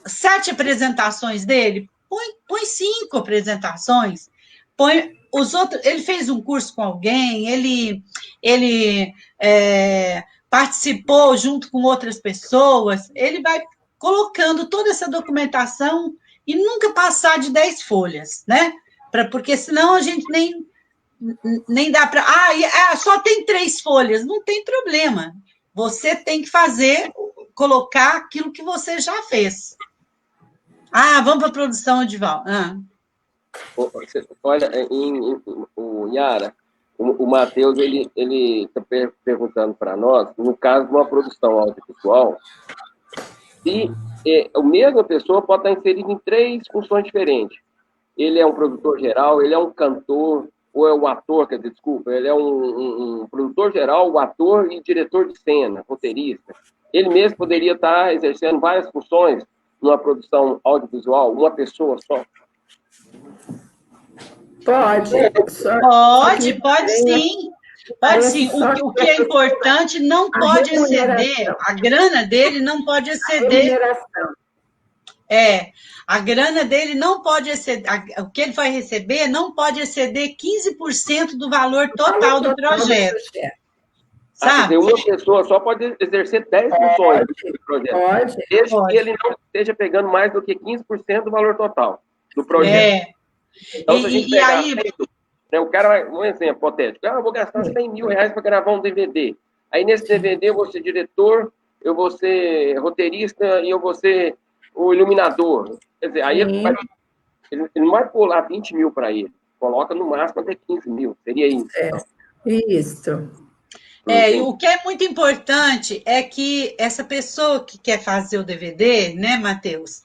7 apresentações dele, põe 5 apresentações, põe os outros, ele fez um curso com alguém, ele participou junto com outras pessoas, ele vai colocando toda essa documentação e nunca passar de 10 folhas, né? Porque senão a gente nem dá para... só tem 3 folhas. Não tem problema. Você tem que colocar aquilo que você já fez. Vamos para a produção, Edival. Olha, Yara, o Matheus, ele está perguntando para nós, no caso de uma produção audiovisual, se a mesma pessoa pode estar inserida em 3 funções diferentes. Ele é um produtor geral, ele é um cantor, ou é um ator, quer dizer, desculpa, ele é um produtor geral, o ator e diretor de cena, roteirista. Ele mesmo poderia estar exercendo várias funções numa produção audiovisual, uma pessoa só? Pode. Pode sim. Pode sim. O que é importante não pode exceder, a grana dele não pode exceder. A grana dele não pode exceder, o que ele vai receber não pode exceder 15% do valor total do projeto. Sabe? Quer dizer, uma pessoa só pode exercer 10 funções do projeto. Desde que ele não esteja pegando mais do que 15% do valor total do projeto. Então, se a gente pegar o cara vai, um exemplo hipotético, eu vou gastar 100 mil reais para gravar um DVD. Aí, nesse DVD, eu vou ser diretor, eu vou ser roteirista e eu vou ser o iluminador. Quer dizer, aí ele não vai pular 20 mil para ele. Coloca no máximo até 15 mil. Seria isso. Isso. E o que é muito importante é que essa pessoa que quer fazer o DVD, né, Matheus,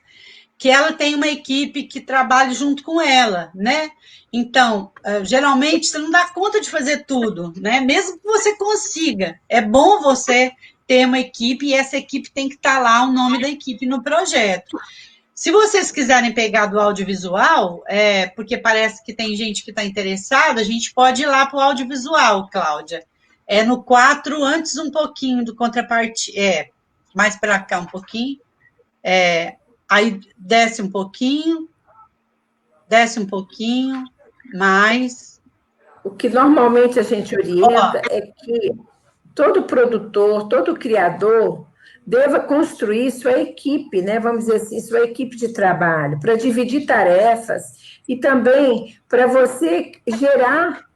que ela tem uma equipe que trabalhe junto com ela, né? Então, geralmente, você não dá conta de fazer tudo, né? Mesmo que você consiga. É bom você ter uma equipe e essa equipe tem que estar lá, o nome da equipe no projeto. Se vocês quiserem pegar do audiovisual, porque parece que tem gente que está interessada, a gente pode ir lá para o audiovisual, Cláudia. No 4, antes um pouquinho do contrapartida, mais para cá um pouquinho. Aí desce um pouquinho, mais. O que normalmente a gente orienta é que todo produtor, todo criador deva construir sua equipe, né? Vamos dizer assim, sua equipe de trabalho, para dividir tarefas e também para você gerar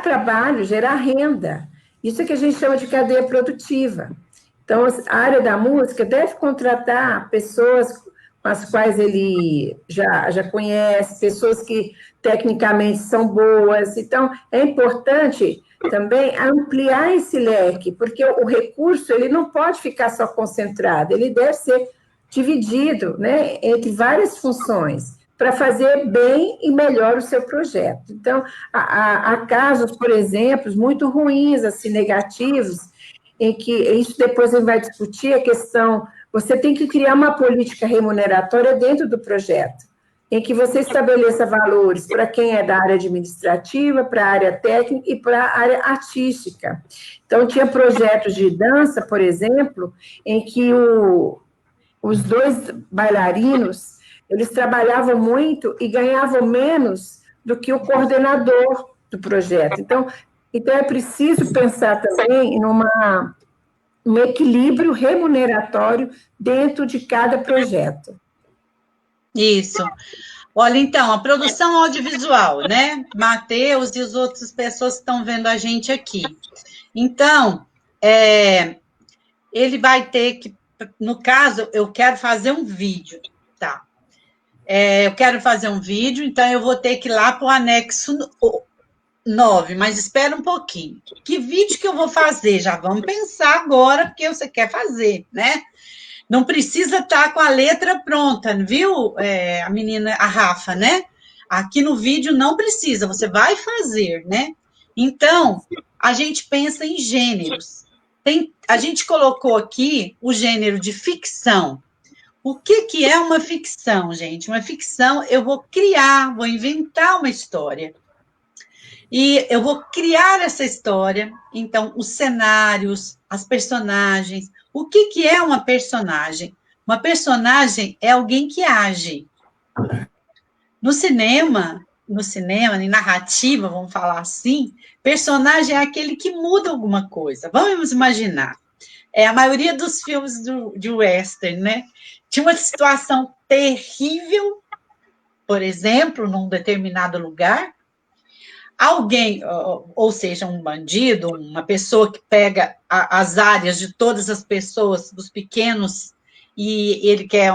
trabalho, gerar renda. Isso é que a gente chama de cadeia produtiva. Então, a área da música deve contratar pessoas com as quais ele já conhece, pessoas que tecnicamente são boas. Então, é importante também ampliar esse leque, porque o recurso ele não pode ficar só concentrado, ele deve ser dividido, né, entre várias funções, para fazer bem e melhor o seu projeto. Então, há casos, por exemplo, muito ruins, assim, negativos, em que isso depois a gente vai discutir a questão, você tem que criar uma política remuneratória dentro do projeto, em que você estabeleça valores para quem é da área administrativa, para a área técnica e para a área artística. Então, tinha projetos de dança, por exemplo, em que os 2 bailarinos, eles trabalhavam muito e ganhavam menos do que o coordenador do projeto. Então é preciso pensar também um equilíbrio remuneratório dentro de cada projeto. Isso. Olha, então, a produção audiovisual, né? Matheus e as outras pessoas que estão vendo a gente aqui. Então, ele vai ter que, no caso, eu quero fazer um vídeo, tá? Eu quero fazer um vídeo, então eu vou ter que ir lá para o anexo 9, mas espera um pouquinho. Que vídeo que eu vou fazer? Já vamos pensar agora, porque você quer fazer, né? Não precisa estar com a letra pronta, viu, a menina, a Rafa, né? Aqui no vídeo não precisa, você vai fazer, né? Então, a gente pensa em gêneros. A gente colocou aqui o gênero de ficção. O que é uma ficção, gente? Uma ficção, eu vou inventar uma história. E eu vou criar essa história, então, os cenários, as personagens. O que é uma personagem? Uma personagem é alguém que age. No cinema, no cinema, em narrativa, vamos falar assim, personagem é aquele que muda alguma coisa. Vamos imaginar. A maioria dos filmes de western, né? Tinha uma situação terrível, por exemplo, num determinado lugar, alguém, ou seja, um bandido, uma pessoa que pega as áreas de todas as pessoas, dos pequenos, e ele quer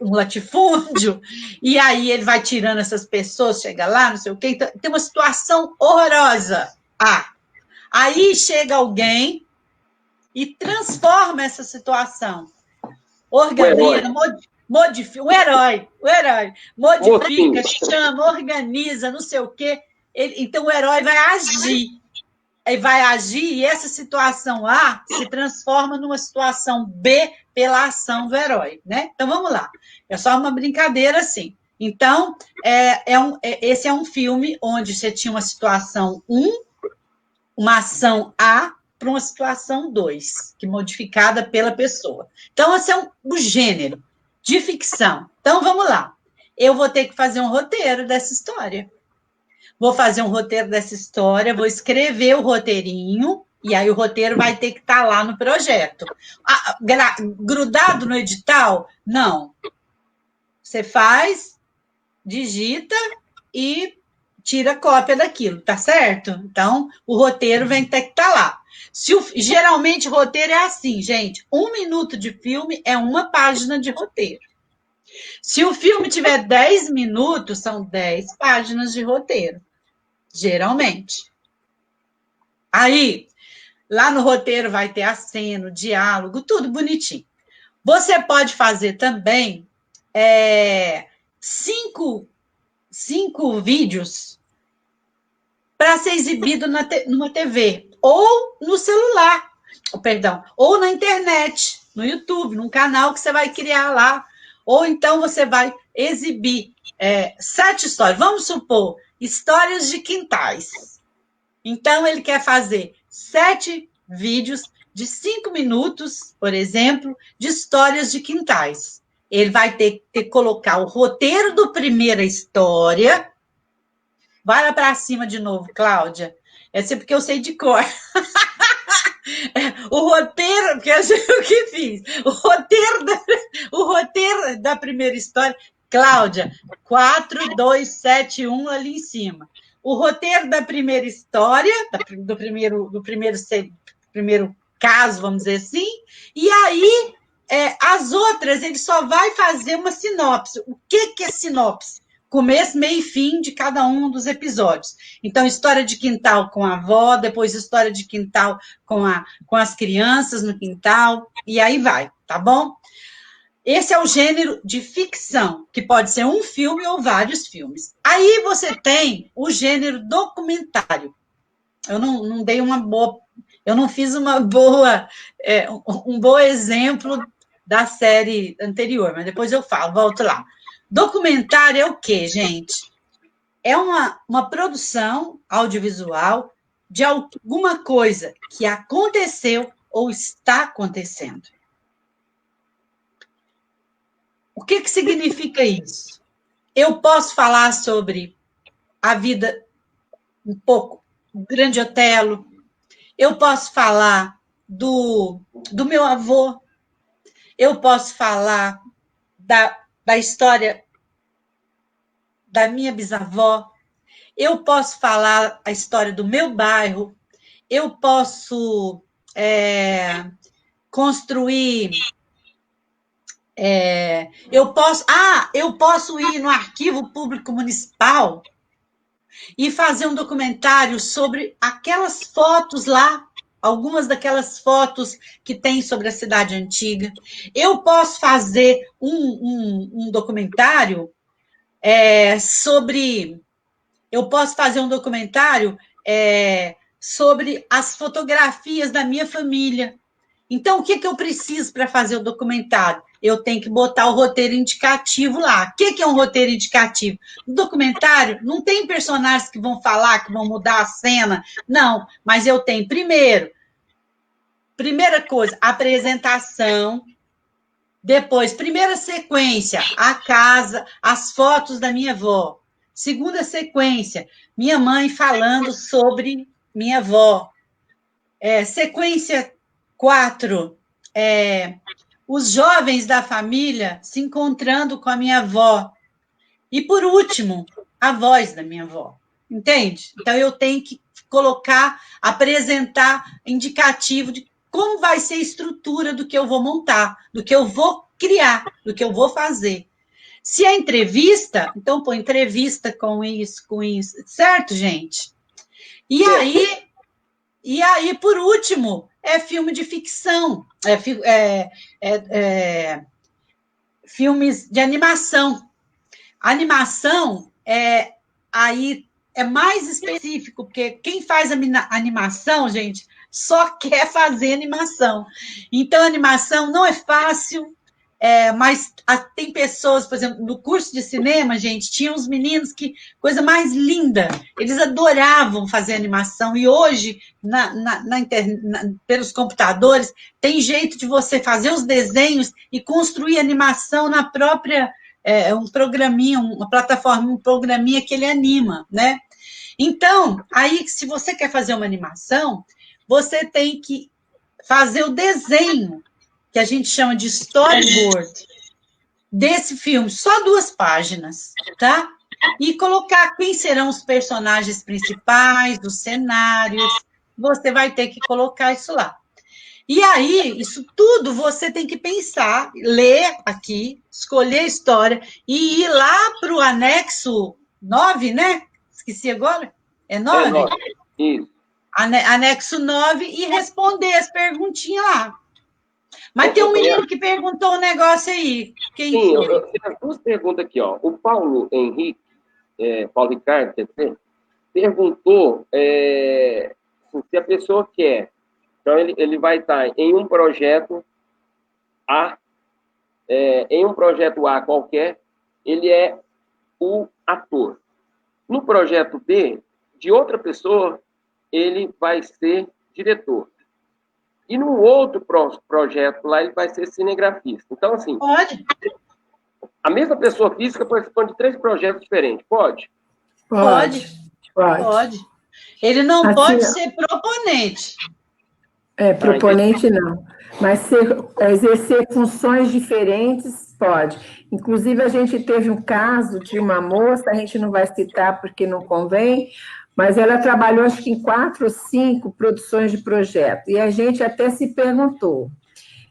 um latifúndio, e aí ele vai tirando essas pessoas, chega lá, não sei o quê, então, tem uma situação horrorosa. Aí chega alguém e transforma essa situação, organiza, modifica, o herói, modifica, chama, organiza, não sei o quê. Então, o herói vai agir, e essa situação A se transforma numa situação B pela ação do herói, né? Então, vamos lá. É só uma brincadeira, assim. Então, esse é um filme onde você tinha uma situação 1, uma ação A, para uma situação 2, que modificada pela pessoa. Então, esse é o gênero de ficção. Então, vamos lá. Eu vou ter que fazer um roteiro dessa história. Vou fazer um roteiro dessa história, vou escrever o roteirinho, e aí o roteiro vai ter que estar lá no projeto. Grudado no edital? Não. Você faz, digita e tira cópia daquilo, tá certo? Então, o roteiro vai ter que estar lá. Geralmente, o roteiro é assim, gente. 1 minuto de filme é 1 página de roteiro. Se o filme tiver 10 minutos, são 10 páginas de roteiro. Geralmente. Aí, lá no roteiro vai ter a cena, o diálogo, tudo bonitinho. Você pode fazer também 5 vídeos para ser exibido numa TV, ou no celular, ou na internet, no YouTube, num canal que você vai criar lá, ou então você vai exibir 7 histórias. Vamos supor, histórias de quintais. Então, ele quer fazer 7 vídeos de 5 minutos, por exemplo, de histórias de quintais. Ele vai ter que colocar o roteiro do primeira história. Vai lá para cima de novo, Cláudia. Essa é porque eu sei de cor. O roteiro, porque eu sei o que fiz. O roteiro da primeira história. Cláudia, 4, 2, 7, 1 ali em cima. O roteiro da primeira história, do primeiro caso, vamos dizer assim, e aí as outras ele só vai fazer uma sinopse. O que é sinopse? Começo, meio e fim de cada um dos episódios. Então, história de quintal com a avó, depois história de quintal com as crianças no quintal, e aí vai, tá bom? Esse é o gênero de ficção, que pode ser um filme ou vários filmes. Aí você tem o gênero documentário. Eu não dei uma boa... Eu não fiz um bom exemplo da série anterior, mas depois eu falo, volto lá. Documentário é o quê, gente? É uma produção audiovisual de alguma coisa que aconteceu ou está acontecendo. O que significa isso? Eu posso falar sobre a vida um pouco, o Grande Otelo. Eu posso falar do meu avô. Eu posso falar da história da minha bisavó. Eu posso falar a história do meu bairro. Eu posso construir... eu posso ir no Arquivo Público Municipal e fazer um documentário sobre aquelas fotos lá, algumas daquelas fotos que tem sobre a cidade antiga. Eu posso fazer um documentário sobre... Eu posso fazer um documentário sobre as fotografias da minha família. Então, o que eu preciso para fazer o documentário? Eu tenho que botar o roteiro indicativo lá. O que é um roteiro indicativo? No documentário, não tem personagens que vão falar, que vão mudar a cena. Não, mas eu tenho, primeira coisa, apresentação. Depois, primeira sequência, a casa, as fotos da minha avó. Segunda sequência, minha mãe falando sobre minha avó. Sequência 4, os jovens da família se encontrando com a minha avó. E, por último, a voz da minha avó. Entende? Então, eu tenho que apresentar indicativo de como vai ser a estrutura do que eu vou montar, do que eu vou criar, do que eu vou fazer. Se é entrevista, então põe entrevista com isso, certo, gente? E aí, por último, filme de ficção, filmes de animação. A animação aí é mais específico, porque quem faz animação, gente, só quer fazer animação. Então, a animação não é fácil, mas tem pessoas, por exemplo, no curso de cinema, gente, tinha uns meninos que, coisa mais linda, eles adoravam fazer animação, e hoje, pelos computadores, tem jeito de você fazer os desenhos e construir animação na própria... um programinha, uma plataforma, um programinha que ele anima, né? Então, aí, se você quer fazer uma animação, você tem que fazer o desenho, que a gente chama de storyboard, desse filme, só 2 páginas, tá? E colocar quem serão os personagens principais, os cenários, você vai ter que colocar isso lá. E aí, isso tudo você tem que pensar, ler aqui, escolher a história e ir lá para o anexo 9, né? Esqueci agora. É 9? 9, isso. Anexo 9 e responder as perguntinhas lá. Mas tem um menino que perguntou um negócio aí. Sim, eu tenho 2 perguntas aqui, ó. O Paulo Henrique, Paulo Ricardo, quer dizer, perguntou se a pessoa quer. Então, ele vai estar em um projeto A, em um projeto A qualquer, ele é o ator. No projeto B, de outra pessoa, ele vai ser diretor. E no outro projeto lá, ele vai ser cinegrafista. Então, assim... Pode. A mesma pessoa física participando de 3 projetos diferentes, pode? Pode. Ele não pode ser proponente. Proponente não, mas exercer funções diferentes pode. Inclusive, a gente teve um caso de uma moça, a gente não vai citar porque não convém, mas ela trabalhou, acho que em 4 ou 5 produções de projeto, e a gente até se perguntou,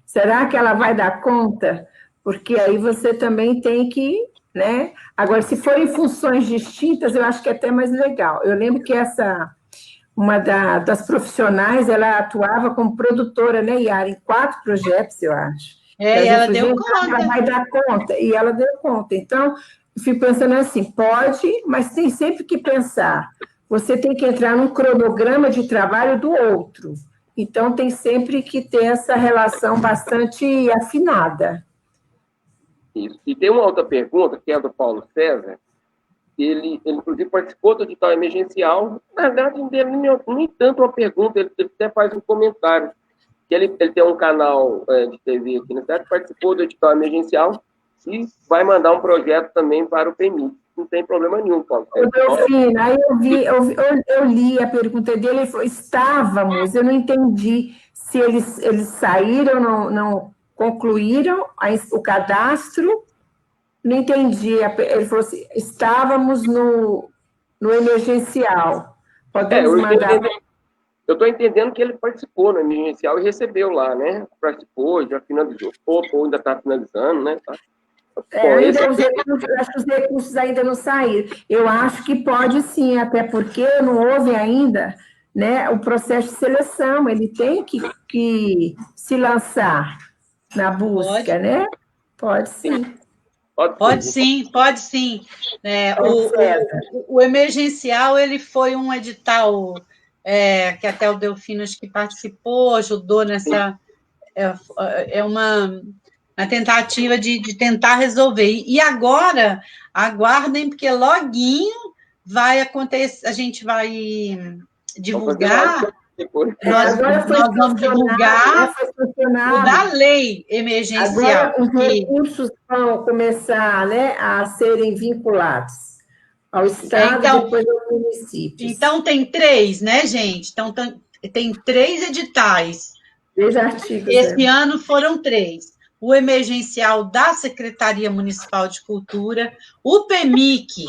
será que ela vai dar conta? Porque aí você também tem que, né? Agora, se forem funções distintas, eu acho que é até mais legal. Eu lembro que uma das profissionais, ela atuava como produtora, né, Yara, em 4 projetos, eu acho. E ela deu conta. Ela vai dar conta, e ela deu conta. Então, eu fico pensando assim, pode, mas tem sempre que pensar. Você tem que entrar num cronograma de trabalho do outro. Então, tem sempre que ter essa relação bastante afinada. Isso. E tem uma outra pergunta, que é do Paulo César. Ele inclusive, participou do edital emergencial. Na verdade, nem tanto uma pergunta, ele até faz um comentário. Que ele tem um canal de TV aqui na cidade, participou do edital emergencial e vai mandar um projeto também para o PMI. Não tem problema nenhum, Paulo. Delfina, aí eu li a pergunta dele, ele falou, estávamos, eu não entendi se eles saíram, não concluíram o cadastro. Não entendi. Ele falou assim, estávamos no emergencial. Podemos mandar... Eu estou entendendo que ele participou no emergencial e recebeu lá, né? Participou, já finalizou. Ou ainda está finalizando, né? Tá. Acho que os recursos ainda não saíram. Eu acho que pode sim, até porque não houve ainda, né, o processo de seleção. Ele tem que se lançar na busca, né? Pode sim. Pode sim. O emergencial, ele foi um edital que até o Delfino acho que participou, ajudou nessa... uma tentativa de tentar resolver. E agora, aguardem, porque loguinho vai acontecer, a gente vai divulgar... Nós vamos divulgar o da lei emergencial. Agora, os recursos vão começar, né, a serem vinculados. ao Estado Então, e depois aos municípios. Então, tem 3, né, gente? Então, tem 3 editais. 3 artigos. Esse ano foram 3. O emergencial da Secretaria Municipal de Cultura, o PEMIC.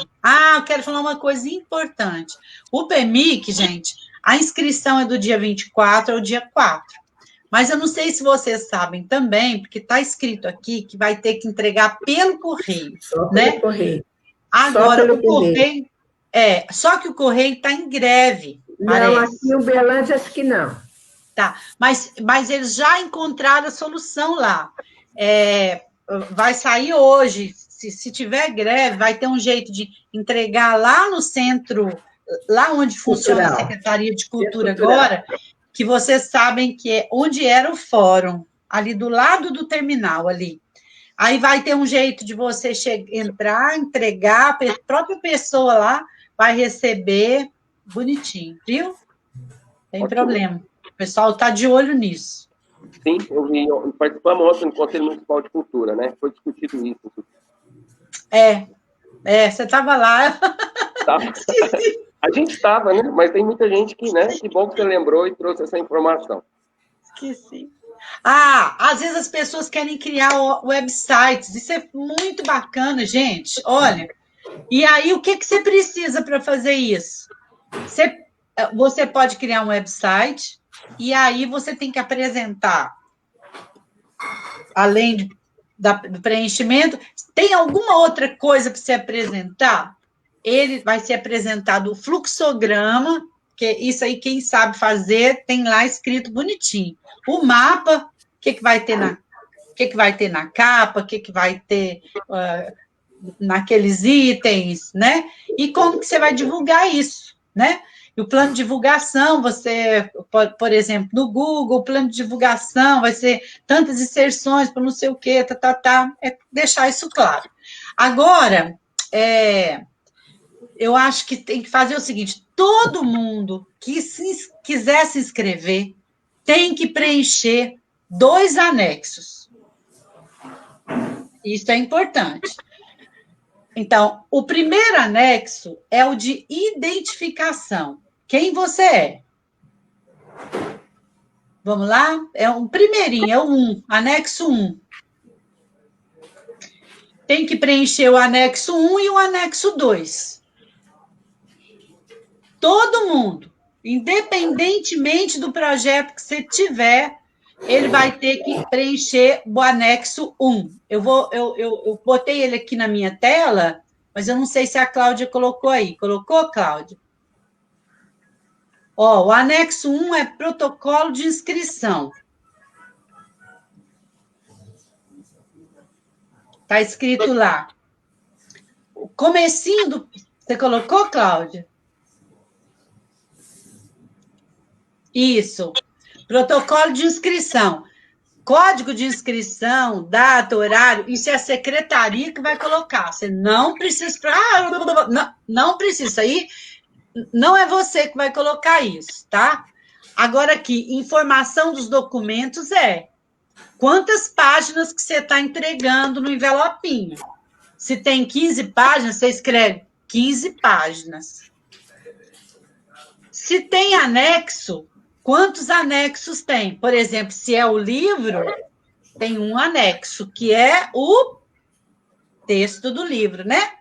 Eu quero falar uma coisa importante. O PEMIC, gente, a inscrição é do dia 24 ao dia 4. Mas eu não sei se vocês sabem também, porque está escrito aqui que vai ter que entregar pelo correio. Só pelo né? correio. Agora, o correio... só que o correio está em greve, Não, aqui em Uberlândia acho que não. Tá, mas eles já encontraram a solução lá. Vai sair hoje, se tiver greve, vai ter um jeito de entregar lá no centro, lá onde funciona a Secretaria de Cultura agora, que vocês sabem que é onde era o fórum, ali do lado do terminal, ali. Aí vai ter um jeito de você entrar, entregar, a própria pessoa lá vai receber bonitinho, viu? Tem problema. O pessoal está de olho nisso. Sim, eu vi, participamos ontem no Conselho Municipal de Cultura, né? Foi discutido isso. Você estava lá. A gente estava, né? Mas tem muita gente que, né? Que bom que você lembrou e trouxe essa informação. Esqueci. Às vezes as pessoas querem criar websites. Isso é muito bacana, gente. Olha, e aí o que você precisa para fazer isso? Você pode criar um website e aí você tem que apresentar, além do preenchimento, tem alguma outra coisa para você apresentar? Ele vai ser apresentado o fluxograma, que isso aí quem sabe fazer tem lá escrito bonitinho. O mapa, o que vai ter na capa, o que vai ter naqueles itens, né? E como que você vai divulgar isso, né? E o plano de divulgação, você, por exemplo, no Google, o plano de divulgação vai ser tantas inserções para não sei o quê, é deixar isso claro. Agora, eu acho que tem que fazer o seguinte, todo mundo que quiser se inscrever tem que preencher 2 anexos. Isso é importante. Então, o primeiro anexo é o de identificação. Quem você é? Vamos lá? É um primeirinho, é o 1, anexo 1. Tem que preencher o anexo 1 e o anexo 2. Todo mundo, independentemente do projeto que você tiver, ele vai ter que preencher o anexo 1. Eu botei ele aqui na minha tela, mas eu não sei se a Cláudia colocou aí. Colocou, Cláudia? O anexo 1 é protocolo de inscrição. Está escrito lá. O comecinho do... Você colocou, Cláudia? Isso. Protocolo de inscrição. Código de inscrição, data, horário, isso é a secretaria que vai colocar. Você não precisa... não precisa. Isso aí não é você que vai colocar isso, tá? Agora aqui, informação dos documentos quantas páginas que você está entregando no envelopinho. Se tem 15 páginas, você escreve 15 páginas. Se tem anexo, quantos anexos tem? Por exemplo, se é o livro, tem um anexo, que é o texto do livro, né?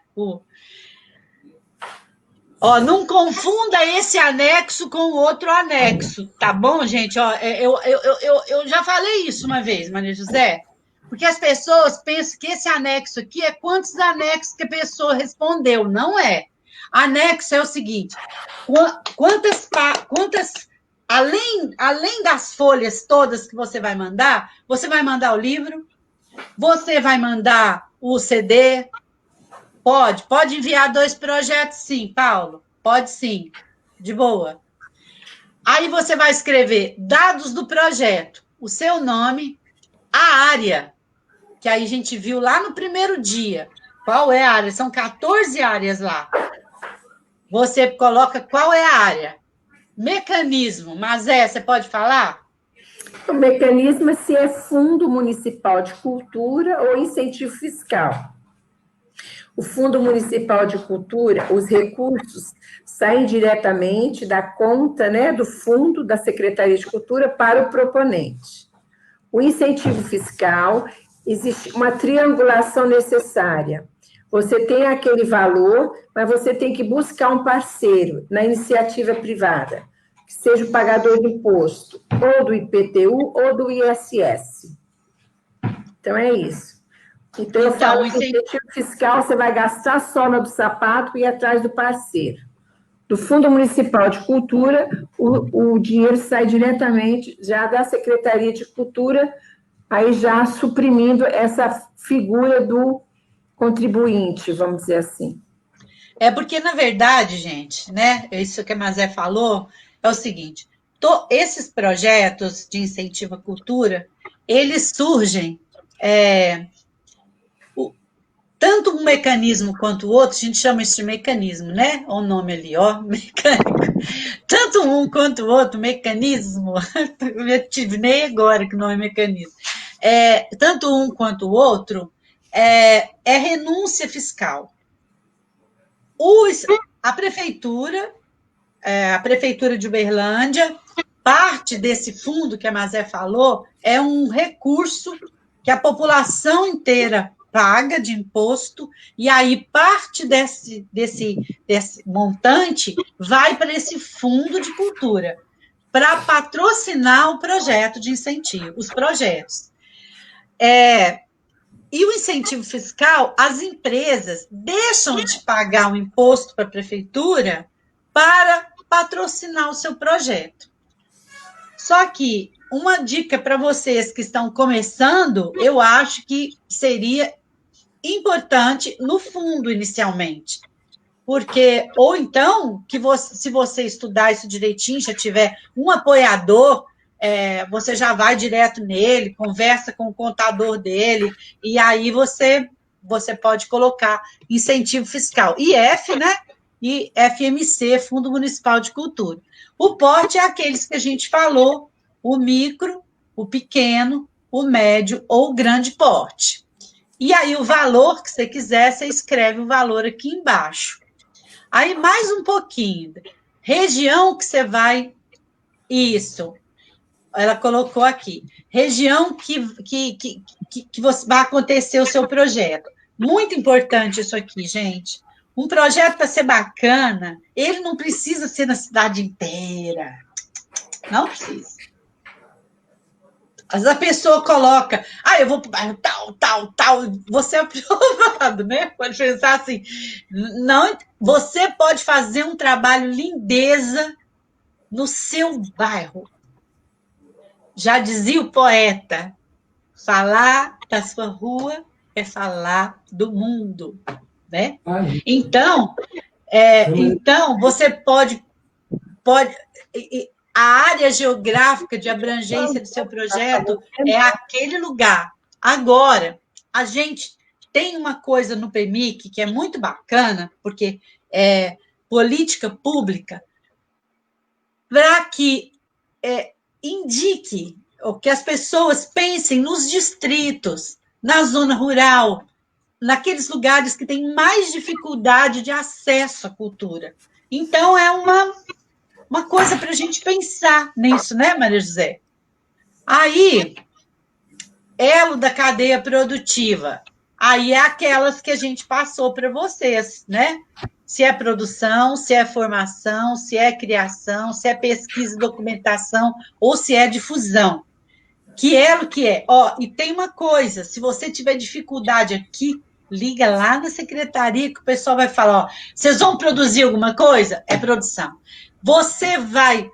Não confunda esse anexo com o outro anexo, tá bom, gente? Eu já falei isso uma vez, Maria José, porque as pessoas pensam que esse anexo aqui é quantos anexos que a pessoa respondeu. Não é. Anexo é o seguinte, quantas além das folhas todas que você vai mandar o livro, você vai mandar o CD... Pode enviar 2 projetos, sim, Paulo. Pode sim, de boa. Aí você vai escrever dados do projeto, o seu nome, a área, que aí a gente viu lá no primeiro dia. Qual é a área? São 14 áreas lá. Você coloca qual é a área. Mecanismo, mas você pode falar? O mecanismo é se é Fundo Municipal de Cultura ou incentivo fiscal. O Fundo Municipal de Cultura, os recursos saem diretamente da conta, né, do fundo da Secretaria de Cultura para o proponente. O incentivo fiscal, existe uma triangulação necessária. Você tem aquele valor, mas você tem que buscar um parceiro na iniciativa privada, que seja o pagador de imposto, ou do IPTU ou do ISS. Então, é isso. Então, eu falo que o incentivo fiscal você vai gastar a sola do sapato e ir atrás do parceiro. Do Fundo Municipal de Cultura, o dinheiro sai diretamente já da Secretaria de Cultura, aí já suprimindo essa figura do contribuinte, vamos dizer assim. É porque, na verdade, gente, né, isso que a Mazé falou, é o seguinte, esses projetos de incentivo à cultura, eles surgem, tanto um mecanismo quanto o outro, a gente chama isso de mecanismo, né? Olha o nome ali, ó, mecânico. Tanto um quanto o outro, mecanismo, eu tive nem agora que o nome é mecanismo. Tanto um quanto o outro é renúncia fiscal. A prefeitura de Uberlândia, parte desse fundo que a Mazé falou, é um recurso que a população inteira paga de imposto, e aí parte desse montante vai para esse fundo de cultura, para patrocinar o projeto de incentivo, os projetos. E o incentivo fiscal, as empresas deixam de pagar o imposto para a prefeitura para patrocinar o seu projeto. Só que uma dica para vocês que estão começando, eu acho que seria importante no fundo inicialmente, porque, ou então, se você estudar isso direitinho, já tiver um apoiador, você já vai direto nele, conversa com o contador dele, e aí você pode colocar incentivo fiscal. IF, né? E FMC, Fundo Municipal de Cultura. O porte é aqueles que a gente falou, o micro, o pequeno, o médio ou o grande porte. E aí, o valor que você quiser, você escreve o valor aqui embaixo. Aí, mais um pouquinho. Região que você vai... Isso. Ela colocou aqui. Região que você vai acontecer o seu projeto. Muito importante isso aqui, gente. Um projeto para ser bacana, ele não precisa ser na cidade inteira. Não precisa. Mas a pessoa coloca, eu vou para o bairro tal, você é aprovado, né? Pode pensar assim, não, você pode fazer um trabalho lindeza no seu bairro. Já dizia o poeta, falar da sua rua é falar do mundo, né? Então, você pode a área geográfica de abrangência do seu projeto é aquele lugar. Agora, a gente tem uma coisa no PMIC que é muito bacana, porque é política pública, para que indique, ou que as pessoas pensem nos distritos, na zona rural, naqueles lugares que têm mais dificuldade de acesso à cultura. Então, é uma coisa para a gente pensar nisso, né, Maria José? Aí, elo da cadeia produtiva. Aí é aquelas que a gente passou para vocês, né? Se é produção, se é formação, se é criação, se é pesquisa e documentação, ou se é difusão. Que elo que é? E tem uma coisa, se você tiver dificuldade aqui, liga lá na secretaria que o pessoal vai falar, vocês vão produzir alguma coisa? É produção. Você vai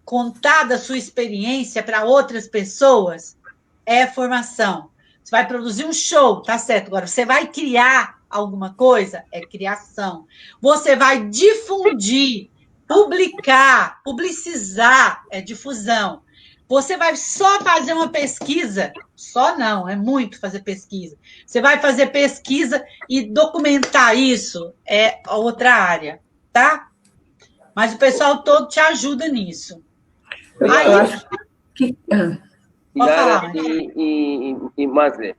contar da sua experiência para outras pessoas? É formação. Você vai produzir um show, tá certo. Agora, você vai criar alguma coisa? É criação. Você vai difundir, publicar, publicizar, é difusão. Você vai só fazer uma pesquisa? Só não, é muito fazer pesquisa. Você vai fazer pesquisa e documentar isso? É outra área, tá? Mas o pessoal todo te ajuda nisso. Eu acho que... Nara e Mazé,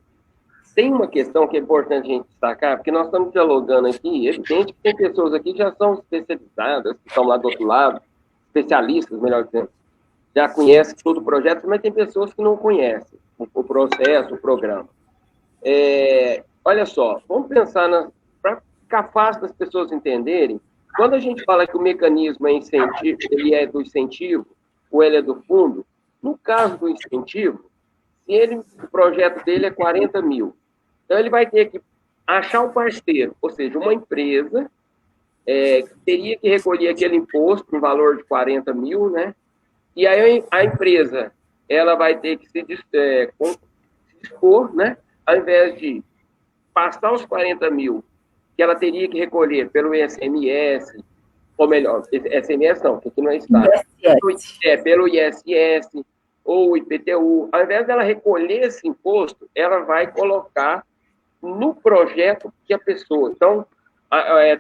tem uma questão que é importante a gente destacar, porque nós estamos dialogando aqui, é evidente que tem pessoas aqui que já são especializadas, que estão lá do outro lado, especialistas, melhor dizendo, já conhecem todo o projeto, mas tem pessoas que não conhecem o processo, o programa. Olha só, vamos pensar, para ficar fácil das pessoas entenderem, quando a gente fala que o mecanismo é incentivo, ele é do incentivo, ou ele é do fundo, no caso do incentivo, se o projeto dele é 40 mil, então ele vai ter que achar um parceiro, ou seja, uma empresa que teria que recolher aquele imposto no valor de 40 mil, né? E aí a empresa ela vai ter que se dispor, né? Ao invés de passar os 40 mil que ela teria que recolher pelo ICMS, ou melhor, ICMS não, porque aqui não é Estado, pelo ISS ou IPTU, ao invés dela recolher esse imposto, ela vai colocar no projeto que a pessoa... Então,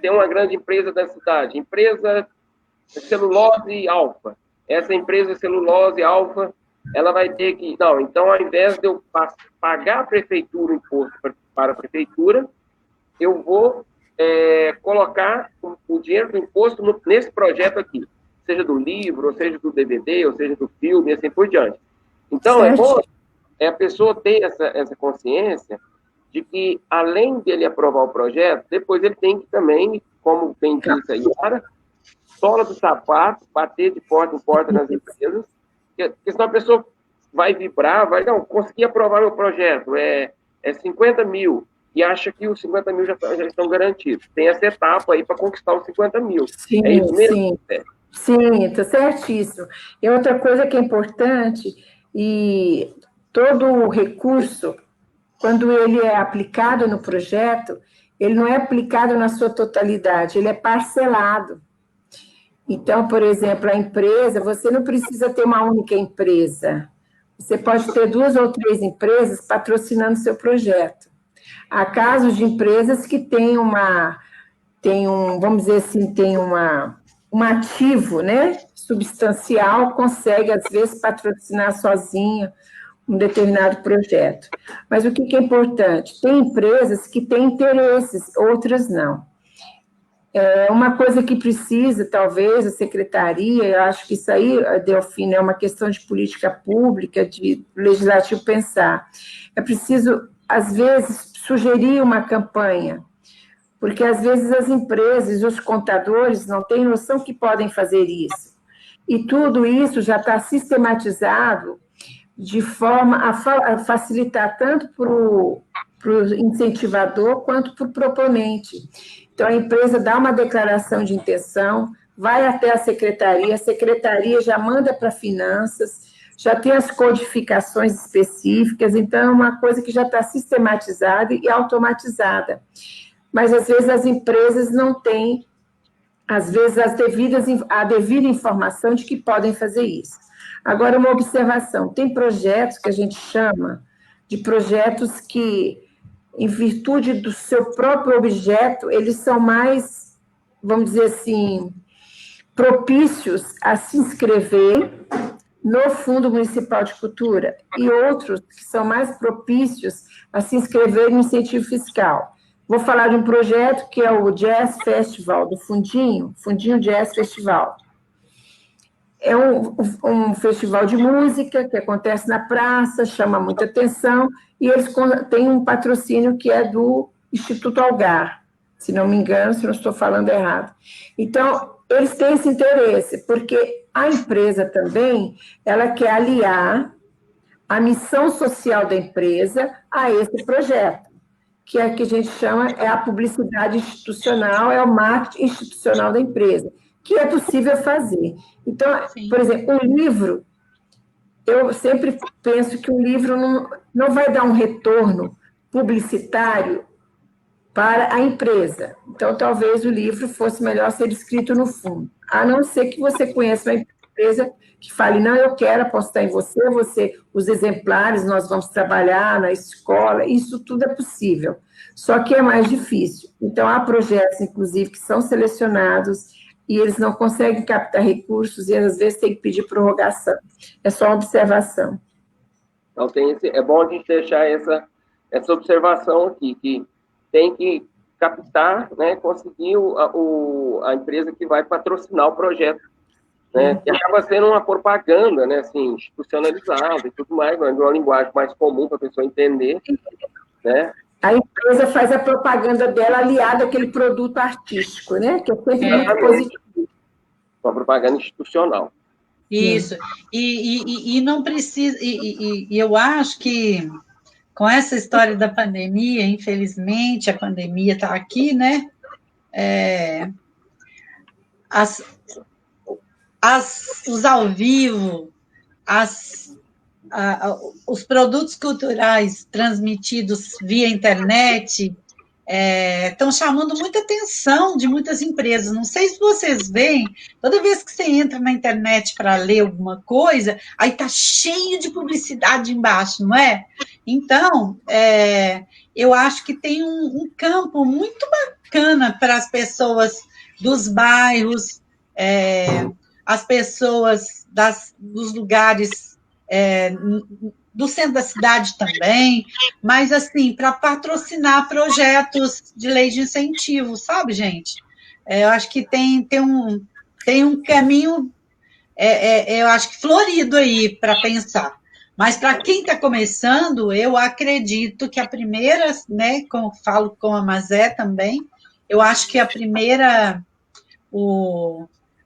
tem uma grande empresa da cidade, empresa Celulose Alfa. Essa empresa Celulose Alfa, ela vai ter que... Não, então, ao invés de eu pagar a prefeitura o imposto para a prefeitura, eu vou colocar o dinheiro do imposto nesse projeto aqui, seja do livro, ou seja do DVD, ou seja do filme, e assim por diante. Então, certo. É bom a pessoa ter essa consciência de que, além dele aprovar o projeto, depois ele tem que também, como bem disse a Yara, sola do sapato, bater de porta em porta nas empresas, porque senão a pessoa vai vibrar, não, consegui aprovar meu projeto, é 50 mil, e acha que os 50 mil já estão garantidos. Tem essa etapa aí para conquistar os 50 mil. Sim, é isso mesmo? Sim, está certíssimo. E outra coisa que é importante, e todo o recurso, quando ele é aplicado no projeto, ele não é aplicado na sua totalidade, ele é parcelado. Então, por exemplo, a empresa, você não precisa ter uma única empresa. Você pode ter 2 ou 3 empresas patrocinando seu projeto. Há casos de empresas que têm vamos dizer assim, tem um ativo, né, substancial, consegue, às vezes, patrocinar sozinho um determinado projeto. Mas o que é importante? Tem empresas que têm interesses, outras não. Uma coisa que precisa, talvez, a secretaria, eu acho que isso aí, Delfina, é uma questão de política pública, de legislativo pensar. É preciso, às vezes, sugerir uma campanha, porque, às vezes, as empresas e os contadores não têm noção que podem fazer isso. E tudo isso já está sistematizado de forma a facilitar tanto para o incentivador quanto para o proponente. Então, a empresa dá uma declaração de intenção, vai até a secretaria já manda para finanças, já tem as codificações específicas, então é uma coisa que já está sistematizada e automatizada. Mas, às vezes, as empresas não têm, às vezes, a devida informação de que podem fazer isso. Agora, uma observação, tem projetos que a gente chama de projetos que, em virtude do seu próprio objeto, eles são mais, vamos dizer assim, propícios a se inscrever no Fundo Municipal de Cultura, e outros que são mais propícios a se inscrever no incentivo fiscal. Vou falar de um projeto que é o Jazz Festival, do Fundinho Jazz Festival. É um festival de música que acontece na praça, chama muita atenção, e eles têm um patrocínio que é do Instituto Algar, se não me engano, se não estou falando errado. Então, eles têm esse interesse, porque a empresa também, ela quer aliar a missão social da empresa a esse projeto, que é o que a gente chama, é a publicidade institucional, é o marketing institucional da empresa, que é possível fazer. Então, sim, por exemplo, um livro, eu sempre penso que um livro não vai dar um retorno publicitário para a empresa. Então, talvez o livro fosse melhor ser escrito no fundo, a não ser que você conheça uma empresa que fale, não, eu quero apostar em você, os exemplares, nós vamos trabalhar na escola, isso tudo é possível, só que é mais difícil. Então, há projetos, inclusive, que são selecionados e eles não conseguem captar recursos e, às vezes, tem que pedir prorrogação. É só uma observação. Então, é bom a gente deixar essa observação aqui, que tem que captar, né, conseguir a empresa que vai patrocinar o projeto, né, que acaba sendo uma propaganda, né, assim, institucionalizada e tudo mais, mas uma linguagem mais comum para a pessoa entender, né? A empresa faz a propaganda dela aliada àquele produto artístico, né? Que é sempre muito positivo. Uma propaganda institucional. Isso. E não precisa. E eu acho que com essa história da pandemia, infelizmente, a pandemia está aqui, né? Os ao vivo, os produtos culturais transmitidos via internet estão chamando muita atenção de muitas empresas. Não sei se vocês veem, toda vez que você entra na internet para ler alguma coisa, aí está cheio de publicidade embaixo, não é? Então, eu acho que tem um campo muito bacana para as pessoas dos bairros, as pessoas dos lugares do centro da cidade também, mas, assim, para patrocinar projetos de lei de incentivo, sabe, gente? Eu acho que tem um caminho, eu acho que florido aí para pensar. Mas, para quem está começando, eu acredito que a primeira, né, como falo com a Mazé também, eu acho que a primeira...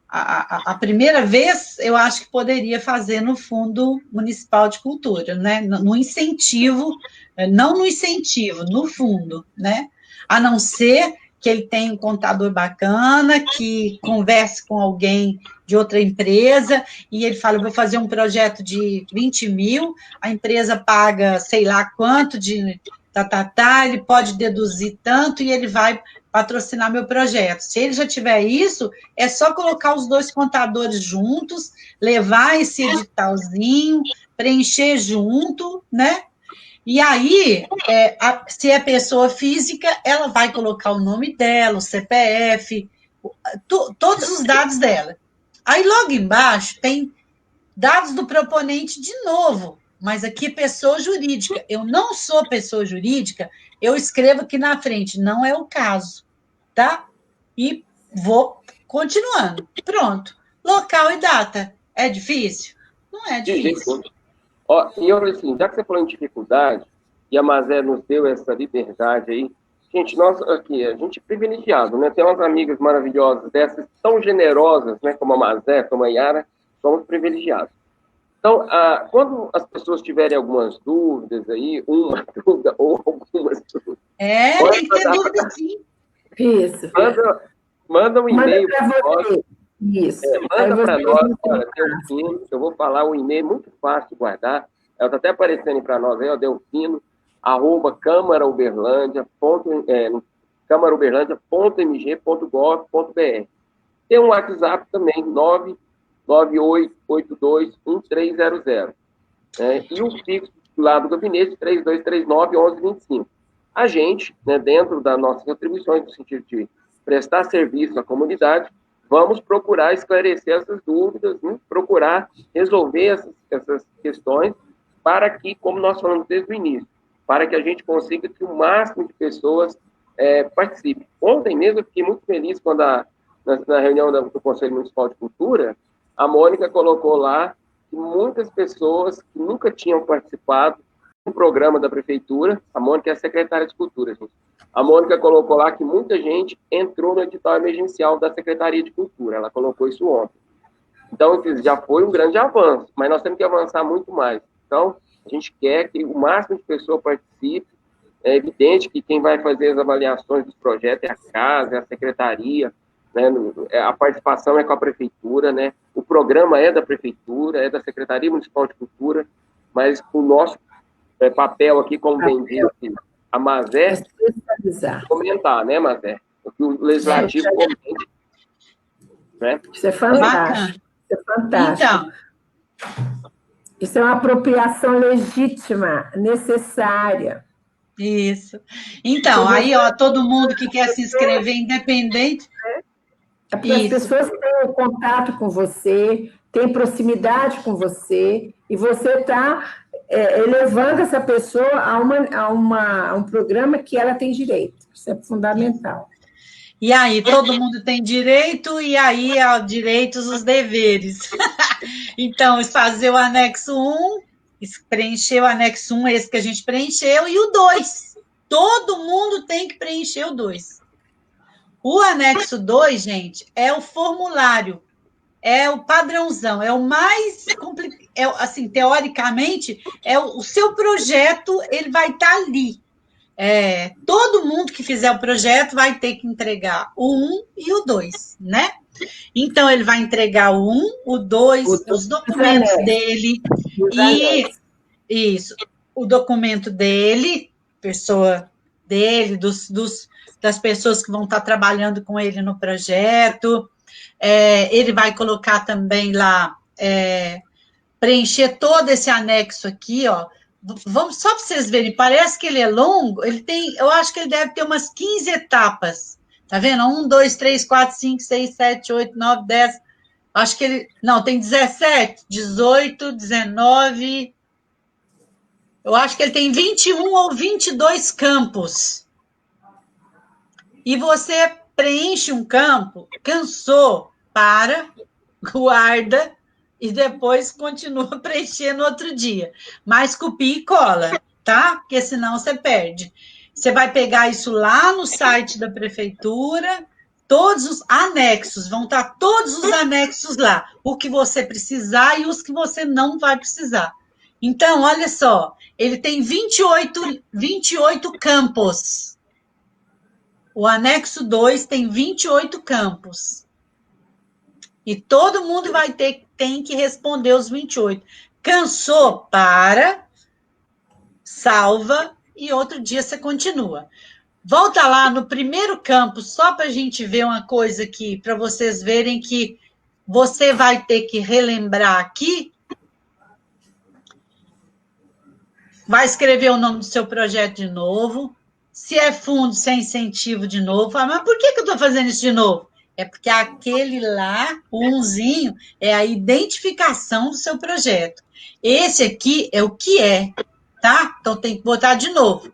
A primeira vez, eu acho que poderia fazer no Fundo Municipal de Cultura, né? No incentivo, não no incentivo, no fundo, né? A não ser que ele tenha um contador bacana, que converse com alguém de outra empresa, e ele fala, eu vou fazer um projeto de 20 mil, a empresa paga sei lá quanto de ele pode deduzir tanto e ele vai patrocinar meu projeto. Se ele já tiver isso, é só colocar os dois contadores juntos, levar esse editalzinho, preencher junto, né? E aí, se é pessoa física, ela vai colocar o nome dela, o CPF, todos os dados dela. Aí, logo embaixo, tem dados do proponente de novo, mas aqui pessoa jurídica. Eu não sou pessoa jurídica, eu escrevo aqui na frente, não é o caso, tá? E vou continuando. Pronto. Local e data. É difícil? Não é difícil. E olha assim, já que você falou em dificuldade, e a Mazé nos deu essa liberdade aí, gente, nós aqui, a gente é privilegiado, né? Tem umas amigas maravilhosas dessas, tão generosas, né? Como a Mazé, como a Yara, somos privilegiados. Então, quando as pessoas tiverem algumas dúvidas aí, uma dúvida ou algumas dúvidas... tem que ter dúvida sim. Isso. Manda um e-mail para você. Isso. Manda para nós, olha, Delfino, eu vou falar o e-mail muito fácil de guardar, ela está até aparecendo para nós aí, Delfino, @câmarauberlandia.mg.gov.br. Tem um WhatsApp também, 998821300. E o fixo lá do gabinete, 3239-1125. A gente, né, dentro das nossas atribuições, no sentido de prestar serviço à comunidade, vamos procurar esclarecer essas dúvidas, né, procurar resolver essas questões, para que, como nós falamos desde o início, para que a gente consiga que o máximo de pessoas participe. Ontem mesmo eu fiquei muito feliz quando, na reunião do Conselho Municipal de Cultura, a Mônica colocou lá que muitas pessoas que nunca tinham participado do programa da Prefeitura, a Mônica é a secretária de Cultura, gente. A Mônica colocou lá que muita gente entrou no edital emergencial da Secretaria de Cultura, ela colocou isso ontem. Então, já foi um grande avanço, mas nós temos que avançar muito mais. Então, a gente quer que o máximo de pessoas participe. É evidente que quem vai fazer as avaliações dos projetos é a casa, é a secretaria, né? A participação é com a prefeitura, né? O programa é da prefeitura, é da Secretaria Municipal de Cultura, mas o nosso papel aqui, como bem disse a Mazé, comentar, né, Mazé? O que o Legislativo comente. Né? Isso é fantástico. Isso é fantástico. Então, isso é uma apropriação legítima, necessária. Isso. Então, aí, todo mundo que quer se inscrever independente... É porque as pessoas têm contato com você, têm proximidade com você, e você está elevando essa pessoa a um programa que ela tem direito. Isso é fundamental. E aí, todo mundo tem direito, e aí, direitos, os deveres. Então, fazer o anexo 1, preencher o anexo 1, esse que a gente preencheu, e o 2. Todo mundo tem que preencher o 2. O anexo 2, gente, é o formulário, é o padrãozão, é o mais complicado, assim, teoricamente, o seu projeto, ele vai estar ali. Todo mundo que fizer o projeto vai ter que entregar o 1 e o 2, né? Então, ele vai entregar o 1, o 2, os documentos dele, o documento dele, pessoa dele, das pessoas que vão estar trabalhando com ele no projeto. Ele vai colocar também lá, preencher todo esse anexo aqui, ó. Vamos, só para vocês verem, parece que ele é longo, eu acho que ele deve ter umas 15 etapas. Tá vendo? 1, 2, 3, 4, 5, 6, 7, 8, 9, 10. Acho que ele. Não, tem 17, 18, 19. Eu acho que ele tem 21 ou 22 campos. E você preenche um campo, cansou, para, guarda e depois continua preenchendo outro dia. Mas copia e cola, tá? Porque senão você perde. Você vai pegar isso lá no site da prefeitura, todos os anexos, vão estar todos os anexos lá, o que você precisar e os que você não vai precisar. Então, olha só, ele tem 28 campos. O anexo 2 tem 28 campos. E todo mundo tem que responder os 28. Cansou, para, salva, e outro dia você continua. Volta lá no primeiro campo, só para a gente ver uma coisa aqui, para vocês verem que você vai ter que relembrar aqui. Vai escrever o nome do seu projeto de novo. Se é fundo, se é incentivo de novo. Fala, mas por que eu estou fazendo isso de novo? É porque aquele lá, o umzinho, é a identificação do seu projeto. Esse aqui é o que é, tá? Então tem que botar de novo.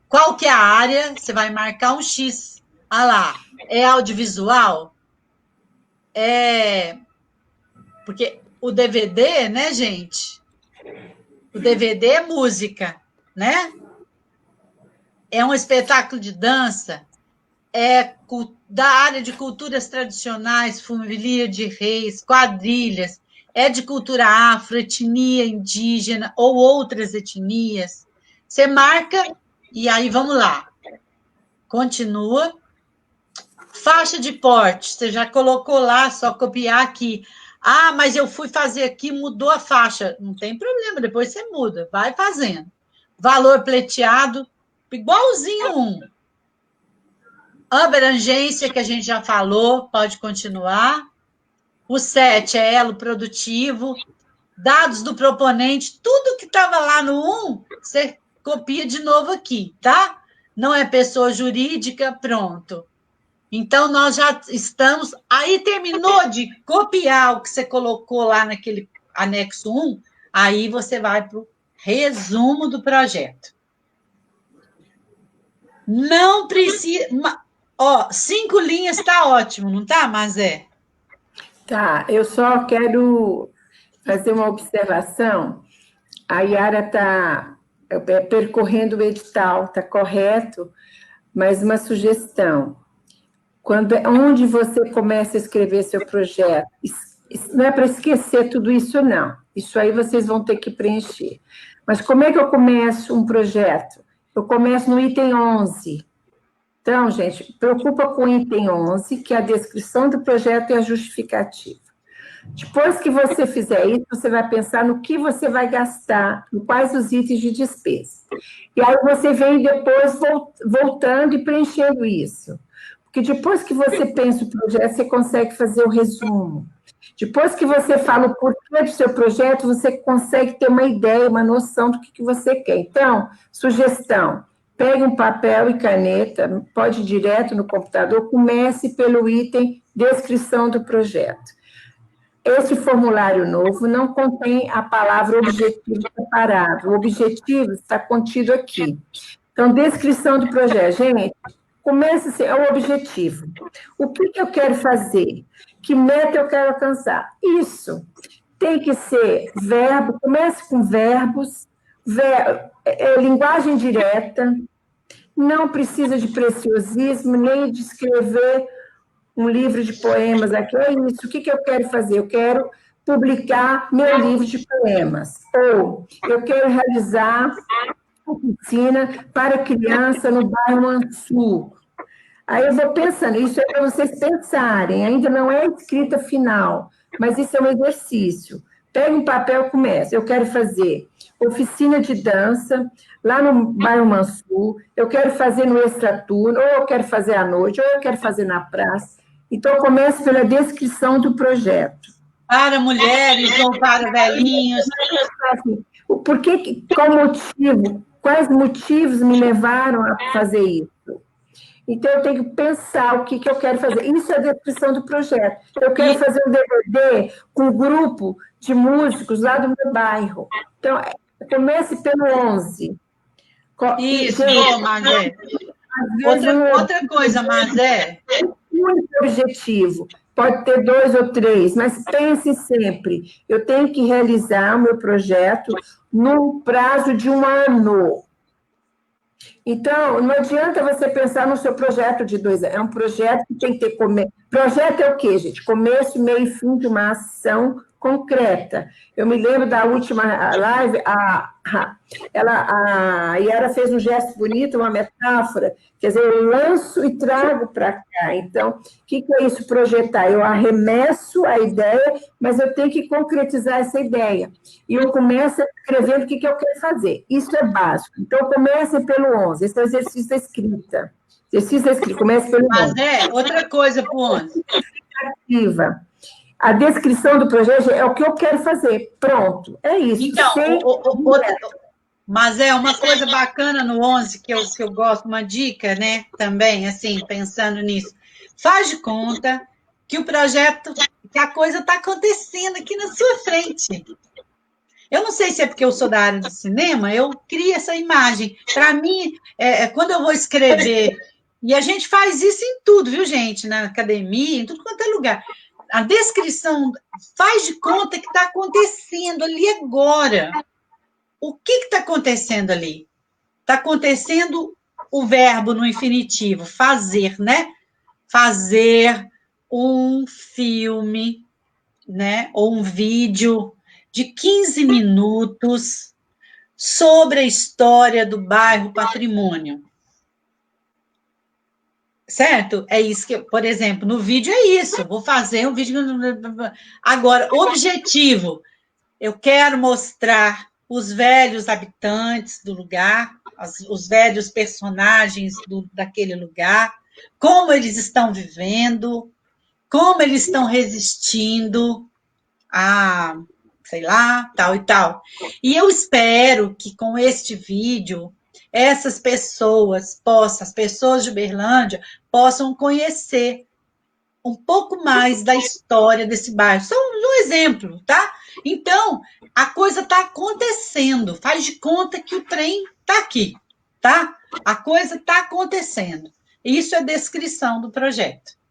Qual que é a área? Você vai marcar um X. Ah lá, é audiovisual? Porque o DVD, né, gente? O DVD é música, né? É um espetáculo de dança, da área de culturas tradicionais, folia de reis, quadrilhas, é de cultura afro, etnia indígena ou outras etnias. Você marca e aí vamos lá. Continua. Faixa de porte, você já colocou lá, só copiar aqui. Ah, mas eu fui fazer aqui, mudou a faixa. Não tem problema, depois você muda, vai fazendo. Valor pleiteado, igualzinho 1. Abrangência, que a gente já falou, pode continuar. O 7 é elo produtivo. Dados do proponente, tudo que estava lá no 1, você copia de novo aqui, tá? Não é pessoa jurídica, pronto. Então, nós já estamos... Aí, terminou de copiar o que você colocou lá naquele anexo 1, aí você vai para o resumo do projeto. Não precisa... 5 linhas está ótimo, não está, Mazé? Tá, eu só quero fazer uma observação. A Yara está percorrendo o edital, está correto, mas uma sugestão. Onde você começa a escrever seu projeto, não é para esquecer tudo isso, não. Isso aí vocês vão ter que preencher. Mas como é que eu começo um projeto? Eu começo no item 11. Então, gente, preocupa com o item 11, que é a descrição do projeto e a justificativa. Depois que você fizer isso, você vai pensar no que você vai gastar, em quais os itens de despesa. E aí você vem depois voltando e preenchendo isso. Porque depois que você pensa o projeto, você consegue fazer o resumo. Depois que você fala o porquê do seu projeto, você consegue ter uma ideia, uma noção do que você quer. Então, sugestão, pegue um papel e caneta, pode ir direto no computador, comece pelo item descrição do projeto. Esse formulário novo não contém a palavra objetivo separado. O objetivo está contido aqui. Então, descrição do projeto. Gente, começa assim, é o objetivo. O que eu quero fazer? Que meta eu quero alcançar? Isso. Tem que ser verbo, comece com verbos, linguagem direta, não precisa de preciosismo, nem de escrever um livro de poemas aqui. É isso, o que eu quero fazer? Eu quero publicar meu livro de poemas. Ou eu quero realizar oficina para criança no bairro Mansur. Aí eu vou pensando, isso é para vocês pensarem, ainda não é a escrita final, mas isso é um exercício. Pega um papel e começa. Eu quero fazer oficina de dança lá no bairro Mansur, eu quero fazer no extraturno, ou eu quero fazer à noite, ou eu quero fazer na praça. Então, comece pela descrição do projeto. Para mulheres ou para velhinhos? Quais motivos me levaram a fazer isso? Então, eu tenho que pensar o que eu quero fazer. Isso é a descrição do projeto. Eu quero fazer um DVD com um grupo de músicos lá do meu bairro. Então, comece pelo 11. Isso, boa, Mazé. Outra coisa, Mazé. Único objetivo. Pode ter 2 ou 3, mas pense sempre, eu tenho que realizar o meu projeto num prazo de 1 ano. Então, não adianta você pensar no seu projeto de 2 anos. É um projeto que tem que ter começo. Projeto é o quê, gente? Começo, meio e fim de uma ação concreta. Eu me lembro da última live, a Yara fez um gesto bonito, uma metáfora, quer dizer, eu lanço e trago para cá. Então, o que é isso, projetar? Eu arremesso a ideia, mas eu tenho que concretizar essa ideia. E eu começo escrevendo o que eu quero fazer. Isso é básico. Então, comece pelo 11. Esse é o exercício da escrita. Exercício da escrita, comece pelo 11. Mas outra coisa para o 11. A descrição do projeto é o que eu quero fazer. Pronto, é isso. Então, mas uma coisa bacana no 11 que eu gosto, uma dica, né, também, assim, pensando nisso. Faz de conta que o projeto, que a coisa está acontecendo aqui na sua frente. Eu não sei se é porque eu sou da área do cinema, eu crio essa imagem. Para mim, quando eu vou escrever, e a gente faz isso em tudo, viu, gente? Na academia, em tudo quanto é lugar. A descrição faz de conta que está acontecendo ali agora. O que está acontecendo ali? Está acontecendo o verbo no infinitivo, fazer, né? Fazer um filme, né? Ou um vídeo de 15 minutos sobre a história do bairro Patrimônio. Certo? É isso que, por exemplo, no vídeo é isso. Vou fazer um vídeo. Agora, objetivo. Eu quero mostrar os velhos habitantes do lugar, os velhos personagens daquele lugar, como eles estão vivendo, como eles estão resistindo a, sei lá, tal e tal. E eu espero que com este vídeo essas pessoas as pessoas de Uberlândia, possam conhecer um pouco mais da história desse bairro. Só um exemplo, tá? Então, a coisa está acontecendo. Faz de conta que o trem está aqui, tá? A coisa está acontecendo. Isso é descrição do projeto.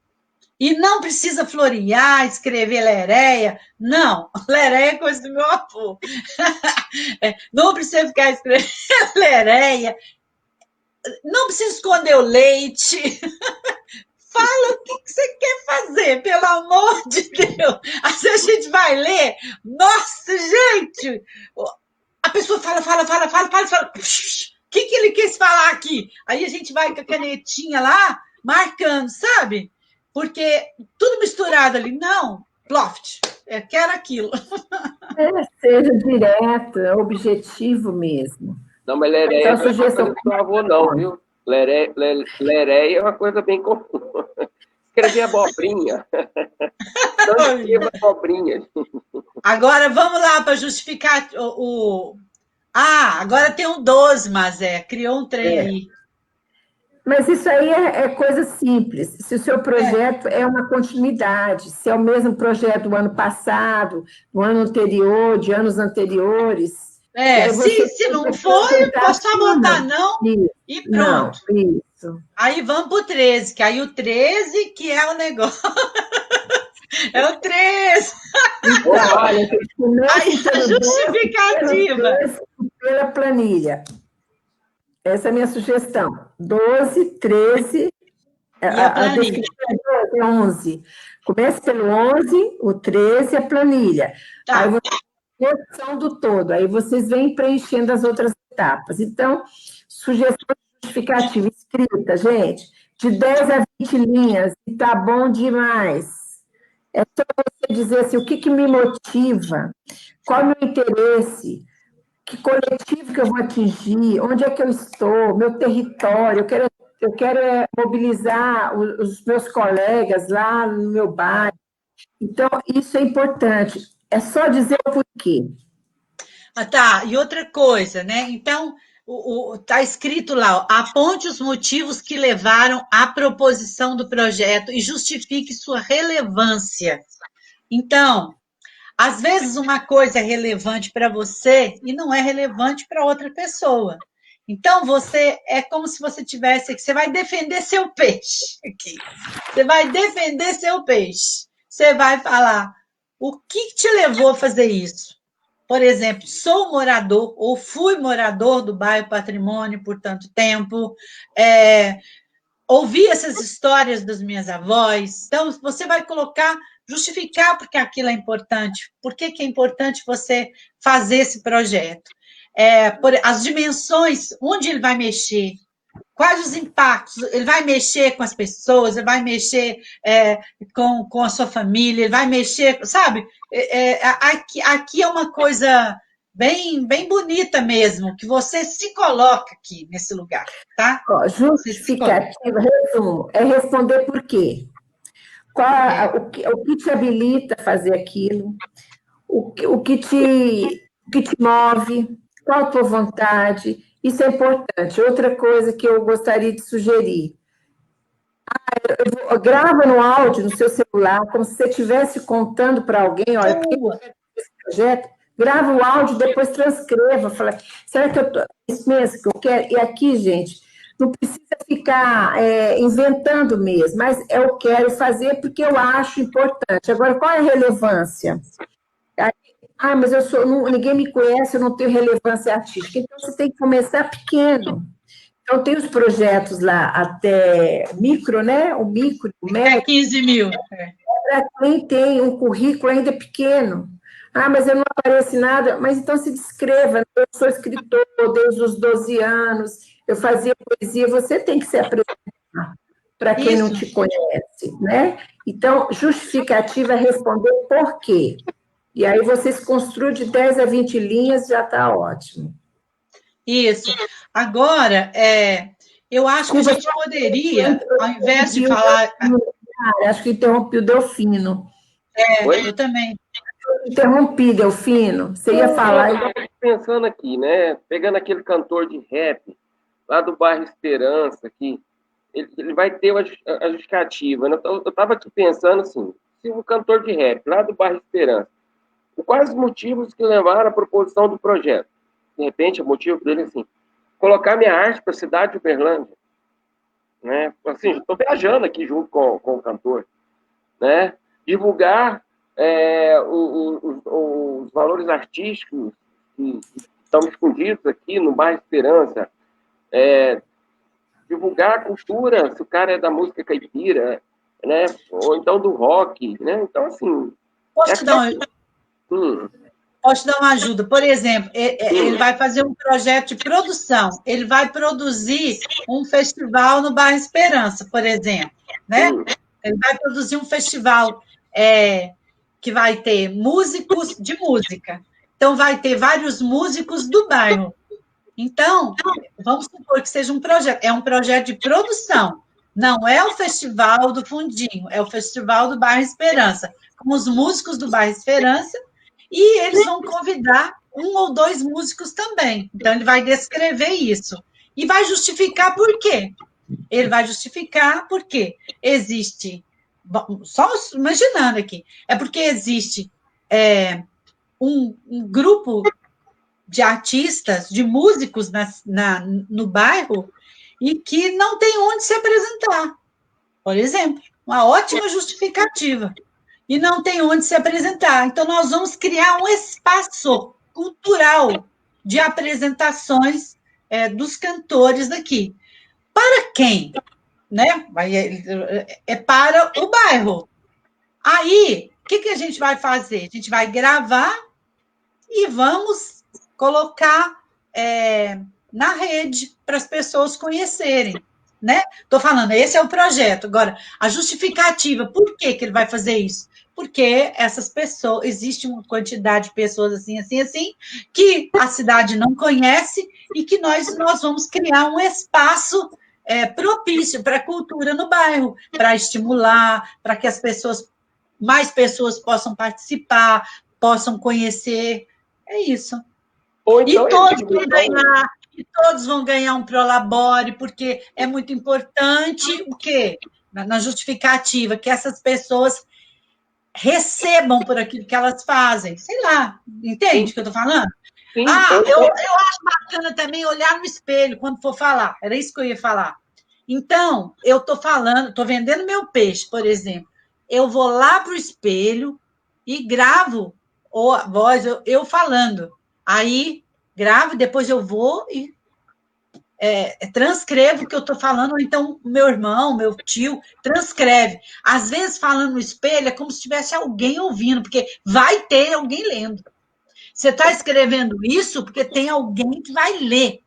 E não precisa florear, escrever lereia. Não, lereia é coisa do meu avô. Não precisa ficar escrevendo lereia. Não precisa esconder o leite. Fala o que você quer fazer, pelo amor de Deus. Assim a gente vai ler. Nossa, gente! A pessoa fala. O que ele quis falar aqui? Aí a gente vai com a canetinha lá, marcando, sabe? Porque tudo misturado ali. Não, Ploft, eu quero aquilo. Seja direto, é objetivo mesmo. Não, mas lereia não é coisa do seu avô, não, viu? Lereia é uma coisa bem comum. Escrever abobrinha. Não escreva abobrinha. Agora, vamos lá para justificar agora tem um 12, mas criou um trem aí. Mas isso aí é coisa simples. Se o seu projeto é uma continuidade, se é o mesmo projeto do ano passado, do ano anterior, de anos anteriores, e aí você Se não for, eu acrescentar posso só botar não isso, e não, pronto. isso. Aí vamos para o 13, que aí o 13 que é o negócio. É o 13. Então, olha, a gente começa Aí a pelo 12, pelo justificativa. 13 e pela planilha. Essa é a minha sugestão. 12, 13, E a a planilha. descrição é 12, 11. Comece pelo 11, o 13, a planilha. Aí Tá. você tem a noção do todo. Aí vocês vêm preenchendo as outras etapas. Então, sugestão justificativa escrita, gente, de 10 a 20 linhas, e tá bom demais. É só você dizer assim, o que me motiva, qual é o meu interesse, que coletivo que eu vou atingir, onde é que eu estou, meu território, eu quero mobilizar os meus colegas lá no meu bairro. Então, isso é importante. É só dizer o porquê. Ah, tá. E outra coisa, né? Então, tá escrito lá, ó, aponte os motivos que levaram à proposição do projeto e justifique sua relevância. Então, às vezes uma coisa é relevante para você e não é relevante para outra pessoa. Então, você é como se você tivesse aqui, você vai defender seu peixe aqui. Você vai defender seu peixe. Você vai falar o que te levou a fazer isso? Por exemplo, sou morador ou fui morador do bairro Patrimônio por tanto tempo, ouvi essas histórias das minhas avós. Então, você vai colocar, justificar porque aquilo é importante, por que é importante você fazer esse projeto. As dimensões, onde ele vai mexer, quais os impactos, ele vai mexer com as pessoas, ele vai mexer com a sua família, ele vai mexer, sabe? Aqui é uma coisa bem bonita mesmo, que você se coloca aqui nesse lugar, tá? Ó, justificativa, resumo, é responder por quê. O que te habilita a fazer aquilo, o que te move, qual a tua vontade, isso é importante. Outra coisa que eu gostaria de sugerir, grava no áudio, no seu celular, como se você estivesse contando para alguém, olha, esse projeto, grava o áudio, depois transcreva, fala, será que é isso mesmo que eu quero? E aqui, gente, não precisa ficar inventando mesmo, mas eu quero fazer porque eu acho importante. Agora, qual é a relevância? Mas ninguém me conhece, eu não tenho relevância artística. Então, você tem que começar pequeno. Então, tem os projetos lá até micro, né? O micro, o médio. 15 mil. Para quem tem um currículo ainda pequeno. Mas eu não apareço em nada. Mas então se descreva. Eu sou escritor desde os 12 anos, eu fazia poesia. Você tem que se apresentar para quem não te conhece, né? Então, justificativa é responder por quê. E aí vocês construem de 10 a 20 linhas, já está ótimo. Isso. Agora, eu acho que a gente poderia, ao invés de falar... Acho que interrompi o Delfino. Eu também. Interrompi, Delfino. Você ia falar... Eu estava pensando aqui, né? Pegando aquele cantor de rap, lá do bairro Esperança, aqui, ele vai ter a justificativa. Né? Eu estava aqui pensando assim, se o cantor de rap, lá do bairro Esperança, quais os motivos que levaram à proposição do projeto? De repente, o motivo dele é assim, colocar minha arte para a cidade de Uberlândia. Né? Assim, estou viajando aqui junto com o cantor. Né? Divulgar os valores artísticos que estão escondidos aqui no bairro Esperança. Divulgar a cultura, se o cara é da música caipira, né? Ou então do rock. Né? Então, assim... Posso dar uma ajuda? Por exemplo, ele vai fazer um projeto de produção, ele vai produzir um festival no bairro Esperança, por exemplo, né? Ele vai produzir um festival que vai ter músicos de música, então vai ter vários músicos do bairro. Então, vamos supor que seja um projeto, é um projeto de produção, não é o festival do Fundinho, é o festival do bairro Esperança, com os músicos do bairro Esperança. E eles vão convidar 1 ou 2 músicos também. Então, ele vai descrever isso. E vai justificar por quê. Ele vai justificar por quê? Existe, bom, só imaginando aqui, é porque existe um grupo de artistas, de músicos no bairro e que não tem onde se apresentar, por exemplo. Uma ótima justificativa. E não tem onde se apresentar. Então, nós vamos criar um espaço cultural de apresentações dos cantores daqui. Para quem? Né? É para o bairro. Aí, o que a gente vai fazer? A gente vai gravar e vamos colocar na rede para as pessoas conhecerem. Né? Estou falando, esse é o projeto. Agora, a justificativa, por que ele vai fazer isso? Porque essas pessoas, existe uma quantidade de pessoas assim, que a cidade não conhece e que nós vamos criar um espaço propício para a cultura no bairro, para estimular, para que mais pessoas possam participar, possam conhecer. É isso. Então, e todos vão ganhar um Prolabore, porque é muito importante o quê? Na justificativa, que essas pessoas recebam por aquilo que elas fazem. Sei lá, entende o que eu estou falando? Sim, eu acho bacana também olhar no espelho quando for falar. Era isso que eu ia falar. Então, eu estou falando, estou vendendo meu peixe, por exemplo. Eu vou lá para o espelho e gravo a voz, eu falando. Aí, gravo, depois eu vou e transcrevo o que eu estou falando, ou então meu irmão, meu tio, transcreve. Às vezes, falando no espelho, é como se tivesse alguém ouvindo, porque vai ter alguém lendo. Você está escrevendo isso porque tem alguém que vai ler.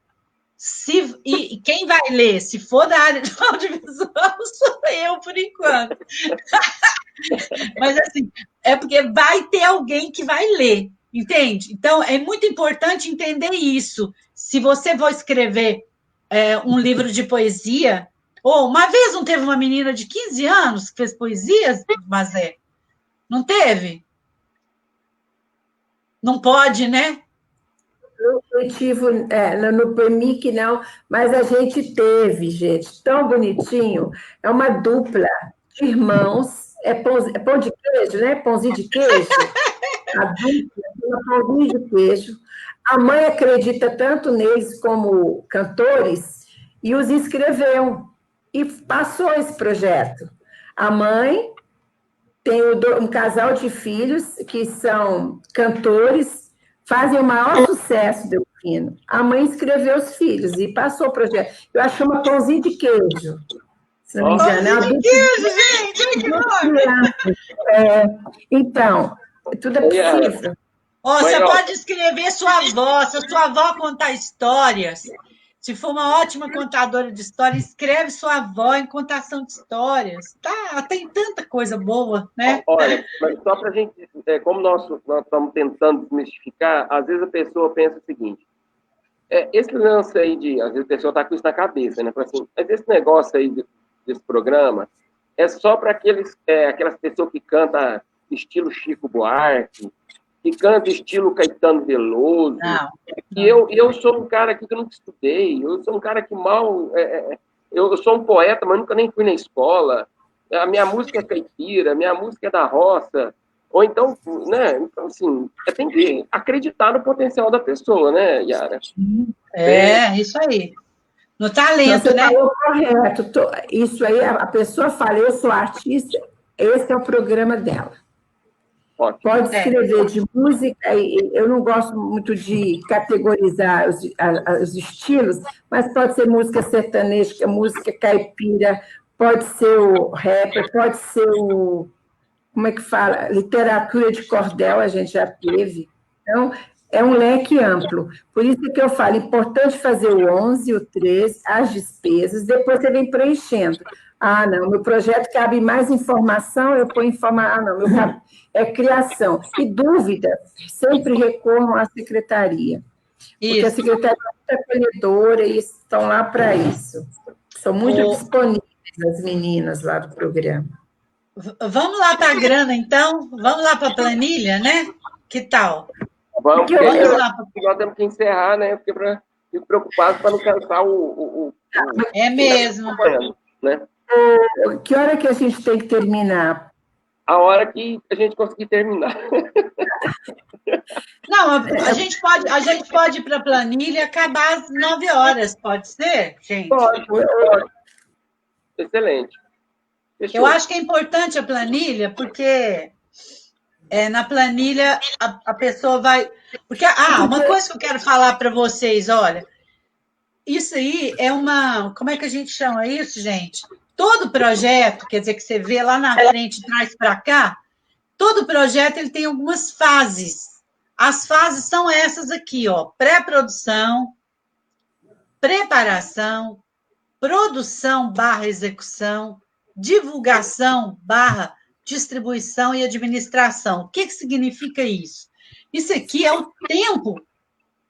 E quem vai ler? Se for da área de audiovisual, sou eu, por enquanto. Mas, assim, é porque vai ter alguém que vai ler, entende? Então, é muito importante entender isso. Se você for escrever um livro de poesia, ou uma vez não teve uma menina de 15 anos que fez poesias, Mazé? Não teve? Não pode, né? No coletivo, no PEMIC, não, mas a gente teve, gente, tão bonitinho. É uma dupla de irmãos, pão de queijo, né? Pãozinho de queijo. A dupla é pãozinho de queijo. A mãe acredita tanto neles como cantores e os inscreveu e passou esse projeto. A mãe tem um casal de filhos que são cantores, fazem o maior sucesso, Delfino. A mãe inscreveu os filhos e passou o projeto. Eu acho uma pãozinho de queijo. Se não me engano. Pãozinho de queijo, gente! Então, tudo é possível. Você pode escrever sua avó, se a sua avó contar histórias. Se for uma ótima contadora de histórias, escreve sua avó em contação de histórias. Tem tanta coisa boa, né? Olha, mas só para a gente, como nós estamos tentando desmistificar, às vezes a pessoa pensa o seguinte, esse lance aí às vezes a pessoa está com isso na cabeça, né? Assim, mas esse negócio aí desse programa é só para aquelas pessoas que cantam estilo Chico Buarque, que canta estilo Caetano Veloso. Não. E eu sou um cara aqui que eu nunca estudei, eu sou um cara que mal... eu sou um poeta, mas nunca nem fui na escola. A minha música é caipira, a minha música é da roça. Ou então, né? Então, assim, tem que acreditar no potencial da pessoa, né, Yara? Isso aí. No talento, você né? Falou correto. Isso aí, a pessoa fala, eu sou artista, esse é o programa dela. Pode escrever de música, eu não gosto muito de categorizar os estilos, mas pode ser música sertaneja, música caipira, pode ser o rapper, pode ser como é que fala? Literatura de cordel, a gente já teve. Então, é um leque amplo. Por isso que eu falo, é importante fazer o 11, o 13, as despesas, depois você vem preenchendo. Não, meu projeto cabe mais informação, eu ponho informação. Meu é criação. E dúvidas, sempre recorram à secretaria. Isso. Porque a secretaria é muito acolhedora e estão lá para isso. São muito disponíveis as meninas lá do programa. Vamos lá para a grana, então? Vamos lá para a planilha, né? Que tal? Vamos lá. Nós temos que encerrar, né? Porque fico preocupado para não cansar É mesmo. Né? Que hora que a gente tem que terminar? A hora que a gente conseguir terminar. Não, a gente pode ir para a planilha e acabar às 9 horas, pode ser, gente? Pode. Excelente. Fechou. Eu acho que é importante a planilha, porque na planilha a pessoa vai... Porque, uma coisa que eu quero falar para vocês, olha, isso aí é uma... Como é que a gente chama isso, gente? Todo projeto, quer dizer, que você vê lá na frente, traz para cá, todo projeto ele tem algumas fases. As fases são essas aqui, ó: pré-produção, preparação, produção/execução, divulgação/ distribuição e administração. O que significa isso? Isso aqui é o tempo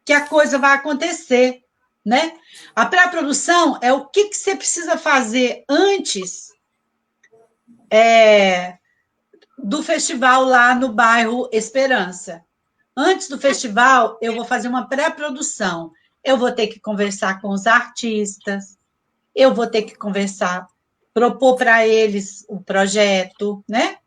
que a coisa vai acontecer, né? A pré-produção é o que você precisa fazer antes do festival lá no bairro Esperança. Antes do festival, eu vou fazer uma pré-produção. Eu vou ter que conversar com os artistas, eu vou ter que conversar, propor para eles o projeto, né?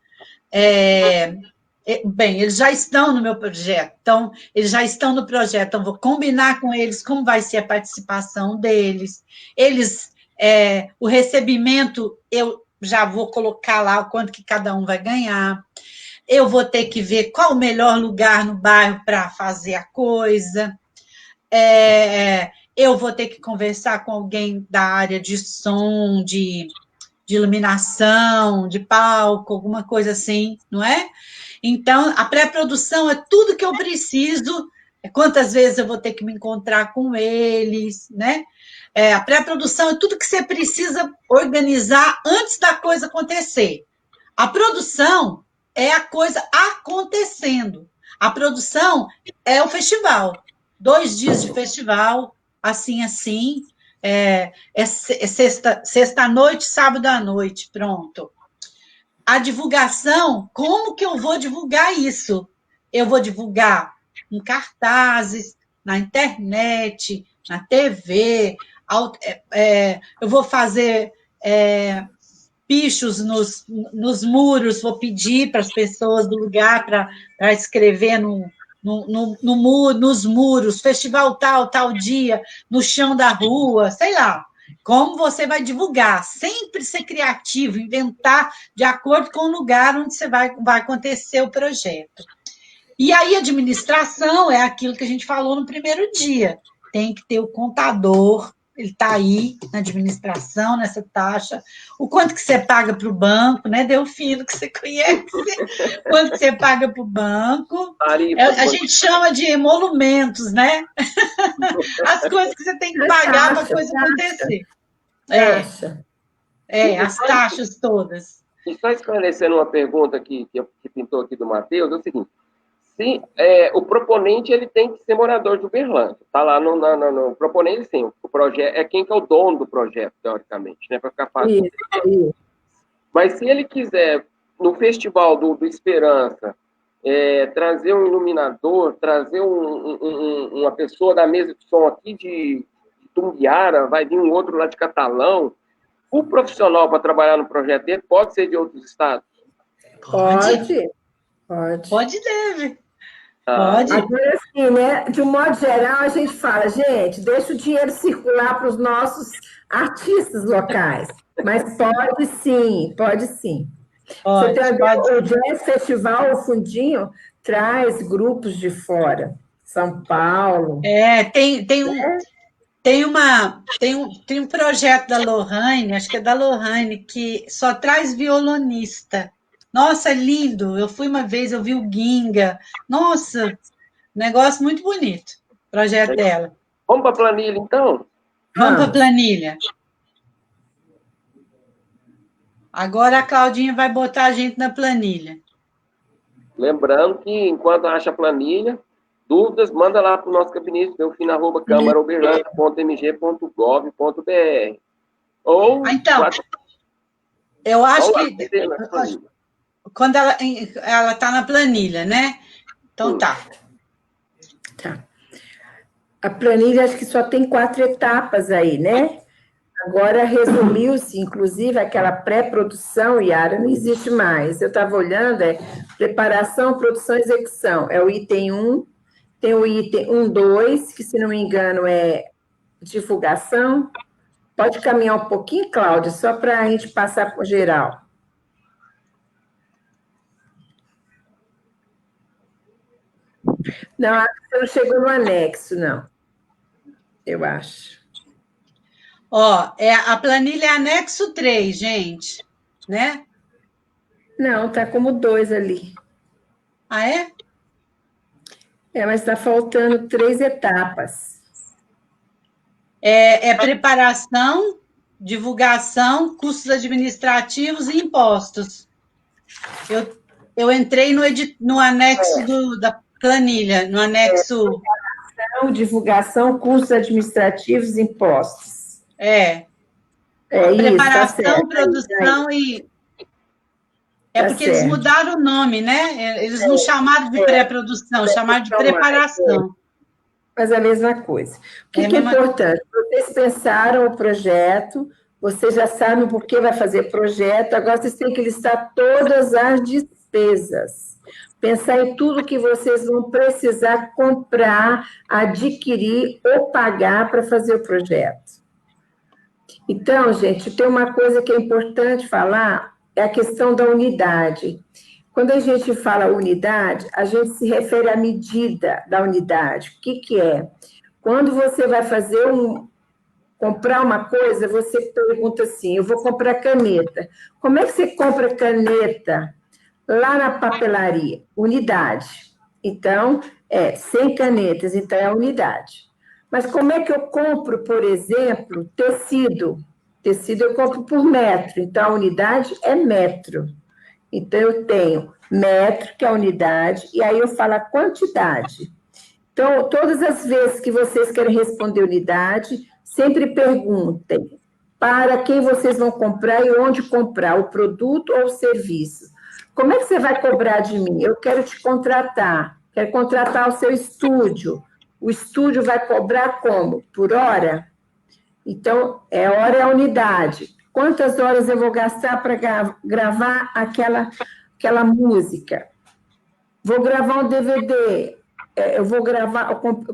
Bem, eles já estão no meu projeto, então, eles já estão no projeto, então, vou combinar com eles como vai ser a participação deles. O recebimento, eu já vou colocar lá o quanto que cada um vai ganhar. Eu vou ter que ver qual o melhor lugar no bairro para fazer a coisa. Eu vou ter que conversar com alguém da área de som, de iluminação, de palco, alguma coisa assim, não é? Então, a pré-produção é tudo que eu preciso, quantas vezes eu vou ter que me encontrar com eles, né? A pré-produção é tudo que você precisa organizar antes da coisa acontecer. A produção é a coisa acontecendo. A produção é o festival. 2 dias de festival, assim, sexta-noite, sábado à noite, pronto. A divulgação, como que eu vou divulgar isso? Eu vou divulgar em cartazes, na internet, na TV, eu vou fazer pichos nos muros, vou pedir para as pessoas do lugar para escrever nos muros, festival tal dia, no chão da rua, sei lá. Como você vai divulgar? Sempre ser criativo, inventar de acordo com o lugar onde você vai acontecer o projeto. E aí, a administração é aquilo que a gente falou no primeiro dia. Tem que ter o contador, ele está aí na administração, nessa taxa. O quanto que você paga para o banco, né, Delfino, que você conhece? Quanto que você paga para o banco? A gente chama de emolumentos, né? As coisas que você tem que pagar para a coisa acontecer. As taxas todas. E só esclarecendo uma pergunta que pintou aqui do Matheus, é o seguinte: se, o proponente ele tem que ser morador de Uberlândia. Está lá no proponente, sim. O projeto é quem que é o dono do projeto, teoricamente, né? Para ficar fácil. Isso. Mas se ele quiser, no festival do Esperança, trazer um iluminador, trazer uma pessoa da mesa de som aqui de Tumbiara, vai vir um outro lá de Catalão, o profissional para trabalhar no projeto dele pode ser de outros estados? Pode. Pode, deve. Pode. Agora, assim, né, de um modo geral, a gente fala, gente, deixa o dinheiro circular para os nossos artistas locais. Mas pode sim, pode sim. Pode. O Jazz Festival, o Fundinho, traz grupos de fora. São Paulo. Tem um projeto da Lohane, acho que é da Lohane, que só traz violonista. Nossa, é lindo. Eu fui uma vez, eu vi o Ginga. Nossa, negócio muito bonito. O projeto dela. Vamos para a planilha, então? Vamos para a planilha. Agora a Claudinha vai botar a gente na planilha. Lembrando que, enquanto acha a planilha, dúvidas, manda lá para o nosso gabinete, delfina@câmaraoberlândia.mg.gov.br. Ou... Então, eu acho que... Quando ela está na planilha, né? Então, tá. A planilha, acho que só tem 4 etapas aí, né? Agora resumiu-se, inclusive, aquela pré-produção, Yara, não existe mais. Eu estava olhando, preparação, produção e execução. É o item 1, tem o item 1, 2, que, se não me engano, é divulgação. Pode caminhar um pouquinho, Cláudia, só para a gente passar por geral. Não, acho que você não chegou no anexo, não. Eu acho. Ó, a planilha é anexo 3, gente, né? Não, está como 2 ali. Ah, é? Mas está faltando 3 etapas. É preparação, divulgação, custos administrativos e impostos. Eu entrei no anexo da planilha, no anexo... Divulgação, custos administrativos e impostos. Preparação, tá certo. produção e... Tá porque certo. eles mudaram o nome, né? Eles não chamaram de pré-produção, chamaram de preparação. Mas é a mesma coisa. O que é importante? Vocês pensaram o projeto, vocês já sabem por que vai fazer projeto, agora vocês têm que listar todas as despesas. Pensar em tudo que vocês vão precisar comprar, adquirir ou pagar para fazer o projeto. Então, gente, tem uma coisa que é importante falar, é a questão da unidade. Quando a gente fala unidade, a gente se refere à medida da unidade. O que é? Quando você vai comprar uma coisa, você pergunta assim, eu vou comprar caneta. Como é que você compra caneta lá na papelaria? Unidade. Então, 100 canetas, então é a unidade. Mas como é que eu compro, por exemplo, tecido? Tecido eu compro por metro, então a unidade é metro. Então, eu tenho metro, que é a unidade, e aí eu falo a quantidade. Então, todas as vezes que vocês querem responder unidade, sempre perguntem para quem vocês vão comprar e onde comprar, o produto ou o serviço. Como é que você vai cobrar de mim? Eu quero te contratar, quero contratar o seu estúdio. O estúdio vai cobrar como? Por hora? Então, hora é a unidade. Quantas horas eu vou gastar para gravar aquela música? Vou gravar um DVD, eu vou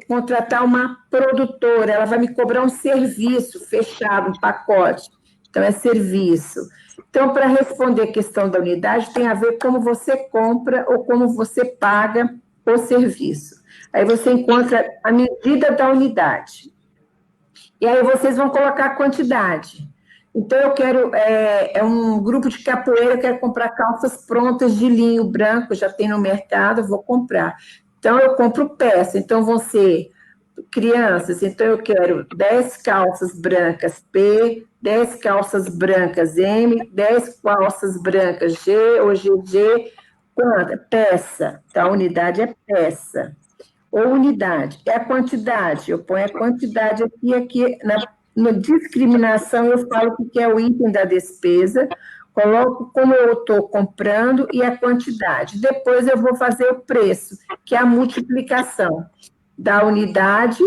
contratar uma produtora, ela vai me cobrar um serviço fechado, um pacote. Então, é serviço. Então, para responder a questão da unidade, tem a ver como você compra ou como você paga o serviço. Aí você encontra a medida da unidade. E aí vocês vão colocar a quantidade. Então, eu quero, um grupo de capoeira, eu quero comprar calças prontas de linho branco, já tem no mercado, eu vou comprar. Então, eu compro peça, então vão ser crianças, então eu quero 10 calças brancas P, 10 calças brancas M, 10 calças brancas G ou GG, quanto? Peça, então a unidade é peça. Ou unidade, é a quantidade, eu ponho a quantidade aqui na discriminação eu falo que é o item da despesa, coloco como eu estou comprando e a quantidade. Depois eu vou fazer o preço, que é a multiplicação da unidade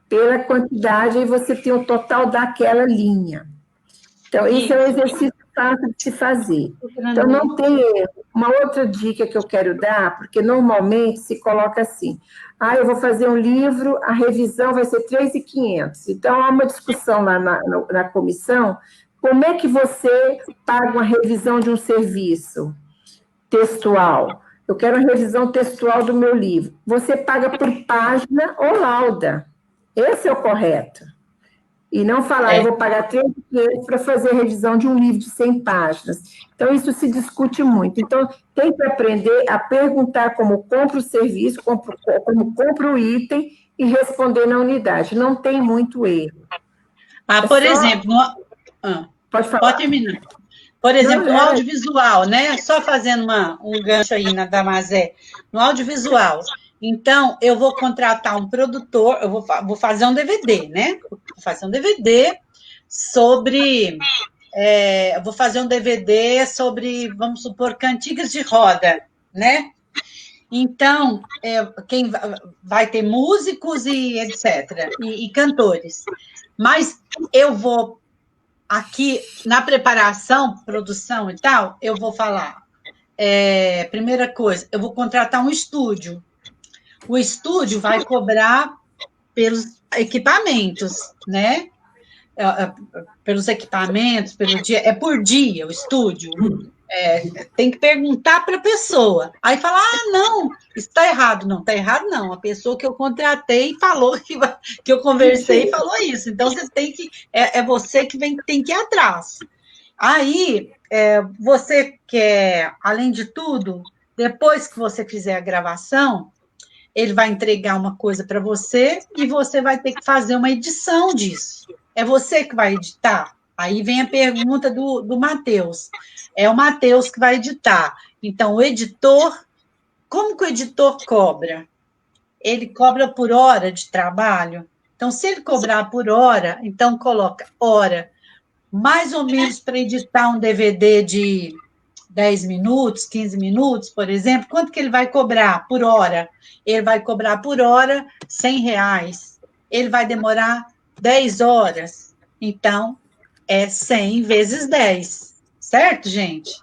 pela quantidade, e você tem o total daquela linha. Então, esse é um exercício fácil de se fazer. Então, não tem erro. Uma outra dica que eu quero dar, porque normalmente se coloca assim, eu vou fazer um livro, a revisão vai ser 3.500. Então, há uma discussão lá na comissão, como é que você paga uma revisão de um serviço textual? Eu quero a revisão textual do meu livro. Você paga por página ou lauda. Esse é o correto. E não falar, eu vou pagar 3.500 para fazer a revisão de um livro de 100 páginas. Então, isso se discute muito. Então, tem que aprender a perguntar como compra o serviço, como compra o item e responder na unidade. Não tem muito erro. Por exemplo... Pode falar. Pode terminar. Por exemplo, no audiovisual, né? Só fazendo um gancho aí na Damazé. No audiovisual... Então, eu vou contratar um produtor, eu vou fazer um DVD, né? Vou fazer um DVD sobre... vou fazer um DVD sobre, vamos supor, cantigas de roda, né? Então, quem vai ter músicos e etc., e cantores. Mas eu vou aqui, na preparação, produção e tal, eu vou falar. Primeira coisa, eu vou contratar um estúdio. O estúdio vai cobrar pelos equipamentos, né? Pelos equipamentos, pelo dia, é por dia o estúdio. Tem que perguntar para a pessoa. Aí fala, não, isso está errado. Não, está errado não. A pessoa que eu contratei falou que eu conversei e falou isso. Então, você tem que... você que tem que ir atrás. Aí, você quer, além de tudo, depois que você fizer a gravação, ele vai entregar uma coisa para você e você vai ter que fazer uma edição disso. É você que vai editar? Aí vem a pergunta do Matheus. É o Matheus que vai editar. Então, o editor, como que o editor cobra? Ele cobra por hora de trabalho. Então, se ele cobrar por hora, então coloca hora, mais ou menos para editar um DVD de 10 minutos, 15 minutos, por exemplo, quanto que ele vai cobrar por hora? Ele vai cobrar por hora R$100. Ele vai demorar 10 horas. Então, é 100 vezes 10. Certo, gente?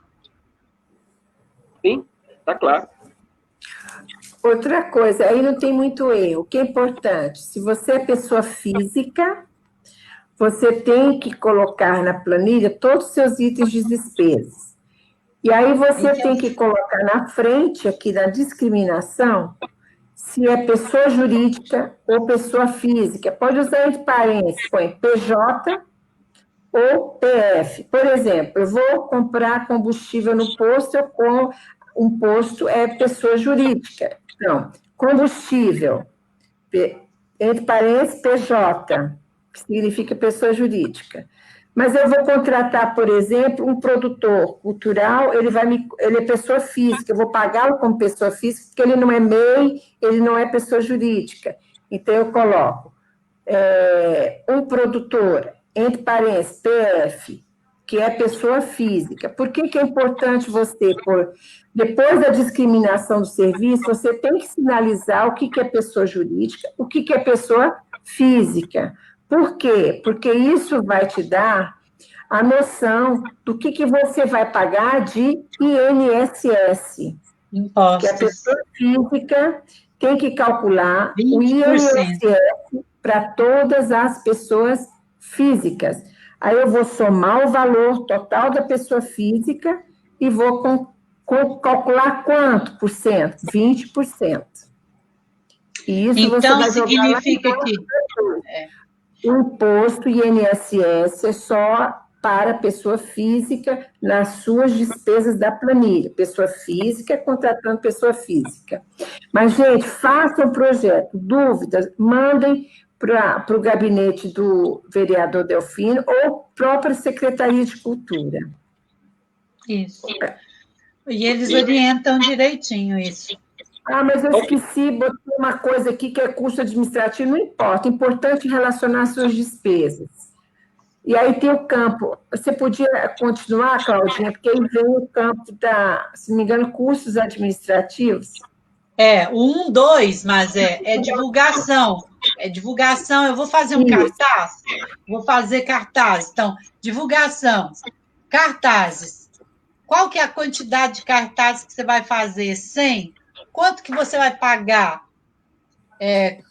Sim, está claro. Outra coisa, aí não tem muito erro. O que é importante? Se você é pessoa física, você tem que colocar na planilha todos os seus itens de despesas. E aí você tem que colocar na frente, aqui na discriminação, se é pessoa jurídica ou pessoa física. Pode usar entre parênteses, põe PJ ou PF. Por exemplo, eu vou comprar combustível no posto, eu com um posto é pessoa jurídica. Então, combustível, entre parênteses, PJ, que significa pessoa jurídica. Mas eu vou contratar, por exemplo, um produtor cultural, ele é pessoa física, eu vou pagá-lo como pessoa física, porque ele não é MEI, ele não é pessoa jurídica. Então, eu coloco um produtor, entre parênteses, PF, que é pessoa física. Por que é importante você, depois da discriminação do serviço, você tem que sinalizar o que é pessoa jurídica, o que é pessoa física. Por quê? Porque isso vai te dar a noção do que você vai pagar de INSS. Impostos. Que a pessoa física tem que calcular 20%. o INSS para todas as pessoas físicas. Aí eu vou somar o valor total da pessoa física e vou calcular quanto por cento? 20%. E isso então, você vai significa que o imposto INSS é só para pessoa física nas suas despesas da planilha. Pessoa física contratando pessoa física. Mas, gente, façam o projeto. Dúvidas, mandem para o gabinete do vereador Delfino ou própria Secretaria de Cultura. Isso. E eles orientam direitinho isso. Mas eu esqueci, botei uma coisa aqui que é custo administrativo, não importa, importante relacionar suas despesas. E aí tem o campo. Você podia continuar, Claudinha, porque aí vem o campo se não me engano, custos administrativos. 1, 2, mas é divulgação. É divulgação. Eu vou fazer um cartaz? Vou fazer cartaz. Então, divulgação. Cartazes. Qual que é a quantidade de cartazes que você vai fazer? 100? Quanto que você vai pagar?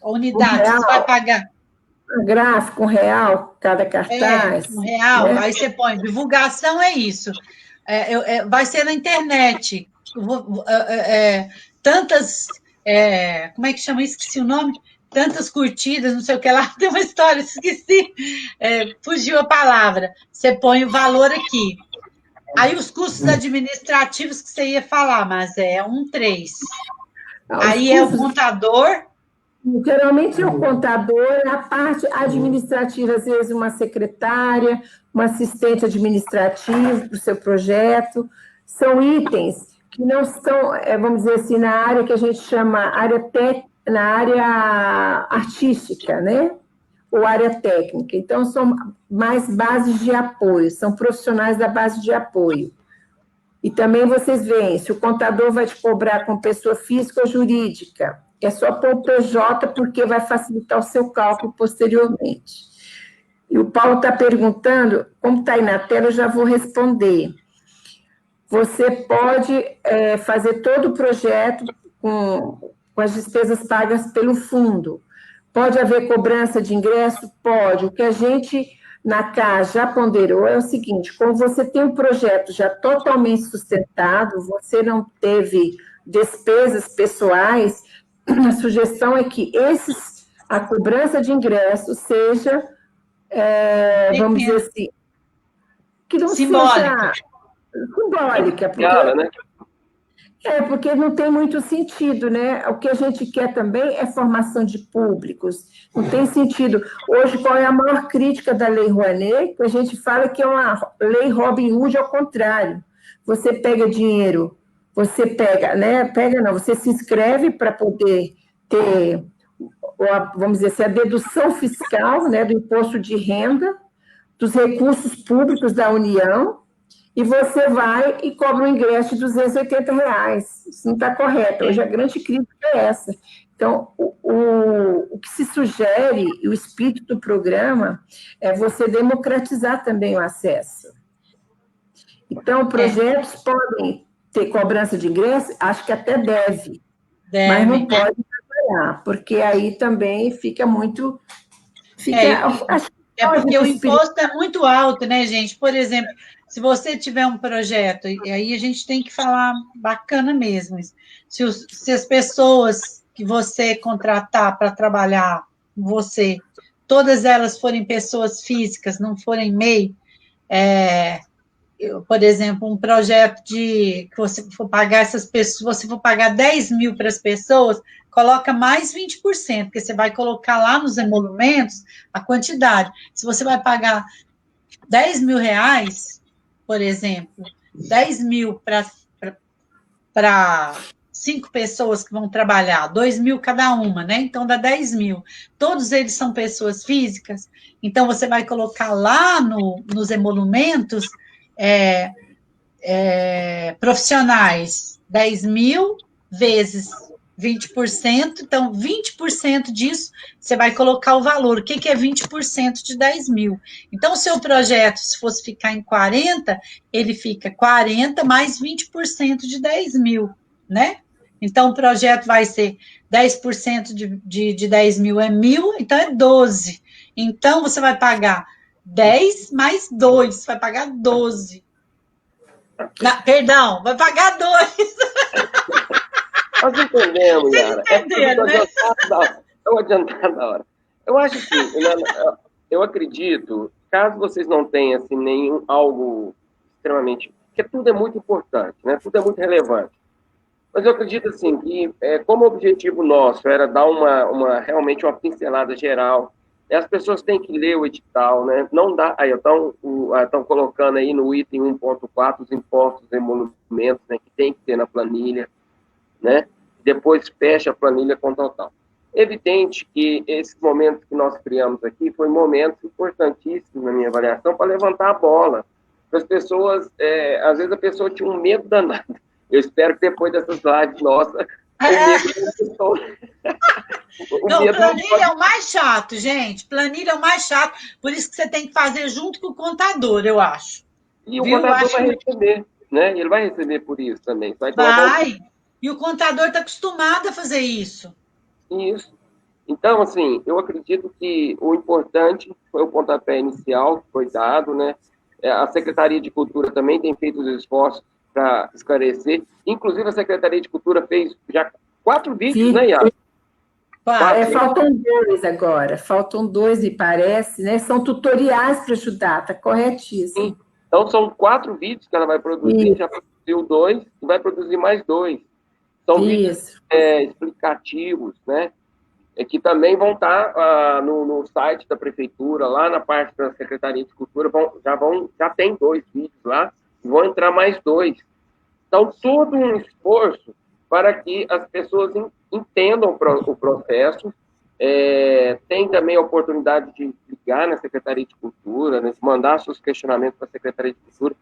A unidade, você vai pagar? Gráfico, real, cada cartaz. Real. Né? Aí você põe, divulgação é isso. Vai ser na internet. Tantas, como é que chama isso? Esqueci o nome. Tantas curtidas, não sei o que lá. Tem uma história, esqueci. Fugiu a palavra. Você põe o valor aqui. Aí os custos administrativos que você ia falar, mas 3. Aí é o contador. Geralmente é o contador, a parte administrativa, às vezes uma secretária, uma assistente administrativa para o seu projeto. São itens que não estão, vamos dizer assim, na área que a gente chama na área artística, né? Ou área técnica. Então, são mais bases de apoio, são profissionais da base de apoio. E também vocês veem, se o contador vai te cobrar com pessoa física ou jurídica, é só pôr o PJ, porque vai facilitar o seu cálculo posteriormente. E o Paulo está perguntando, como está aí na tela, eu já vou responder. Você pode fazer todo o projeto com as despesas pagas pelo fundo. Pode haver cobrança de ingresso? Pode. O que a gente, na CAS, já ponderou é o seguinte, como você tem um projeto já totalmente sustentado, você não teve despesas pessoais, a sugestão é que a cobrança de ingresso seja, vamos dizer assim, que não simbólica. seja simbólica, porque não tem muito sentido, né? O que a gente quer também é formação de públicos. Não tem sentido. Hoje, qual é a maior crítica da Lei Rouanet? Que a gente fala que é uma lei Robin Hood ao contrário. Você pega dinheiro, você pega, né? Pega não, você se inscreve para poder ter, vamos dizer assim, a dedução fiscal, né, do imposto de renda, dos recursos públicos da União, e você vai e cobra um ingresso de R$280. Isso não está correto. Hoje a grande crítica é essa. Então, o que se sugere, e o espírito do programa, é você democratizar também o acesso. Então, projetos podem ter cobrança de ingresso, acho que até deve. Mas não pode trabalhar, porque aí também fica muito... porque o imposto é muito alto, né, gente? Por exemplo, se você tiver um projeto, e aí a gente tem que falar bacana mesmo, se as pessoas que você contratar para trabalhar com você, todas elas forem pessoas físicas, não forem MEI, por exemplo, um projeto que você for pagar essas pessoas, você for pagar 10 mil para as pessoas, coloca mais 20%, porque você vai colocar lá nos emolumentos a quantidade. Se você vai pagar 10 mil reais, por exemplo, 10 mil para 5 pessoas que vão trabalhar, 2 mil cada uma, né? Então dá 10 mil. Todos eles são pessoas físicas, então você vai colocar lá nos emolumentos profissionais, 10 mil vezes 20%, então 20% disso você vai colocar o valor. O que é 20% de 10 mil? Então, o seu projeto, se fosse ficar em 40, ele fica 40 mais 20% de 10 mil, né? Então, o projeto vai ser 10% de 10 mil é 1.000, então é 12. Então, você vai pagar 10 mais 2, você vai pagar 12. Perdão, vai pagar 2. Nós entendemos, Yara. Entenderam, né? É um adiantado da hora. Eu acho que, eu acredito, caso vocês não tenham assim, algo extremamente... Porque tudo é muito importante, né? Tudo é muito relevante. Mas eu acredito assim, que como o objetivo nosso era dar realmente uma pincelada geral, as pessoas têm que ler o edital, né? Não dá... Aí, estão colocando aí no item 1.4 os impostos e emolumentos, né, que tem que ter na planilha, né? Depois fecha a planilha com total. Evidente que esses momentos que nós criamos aqui foi momentos importantíssimos na minha avaliação para levantar a bola. As pessoas, às vezes a pessoa tinha um medo danado. Eu espero que depois dessas lives nossas, planilha é o mais chato, gente. Planilha é o mais chato. Por isso que você tem que fazer junto com o contador, eu acho. E o contador vai receber, né? Ele vai receber por isso também. Vai. E o contador está acostumado a fazer isso. Isso. Então, assim, eu acredito que o importante foi o pontapé inicial que foi dado, né? A Secretaria de Cultura também tem feito os esforços para esclarecer. Inclusive, a Secretaria de Cultura fez já 4 vídeos, né, Yara? Faltam 2 agora. Faltam 2, me parece, né? São tutoriais para ajudar, está corretíssimo. Sim. Então, são 4 vídeos que ela vai produzir, já produziu 2 e vai produzir mais 2. São vídeos explicativos, né? Que também vão estar no site da Prefeitura, lá na parte da Secretaria de Cultura, já tem 2 vídeos lá, e vão entrar mais 2. Então, todo um esforço para que as pessoas entendam o processo. Tem também a oportunidade de ligar na Secretaria de Cultura, né, mandar seus questionamentos para a Secretaria de Cultura.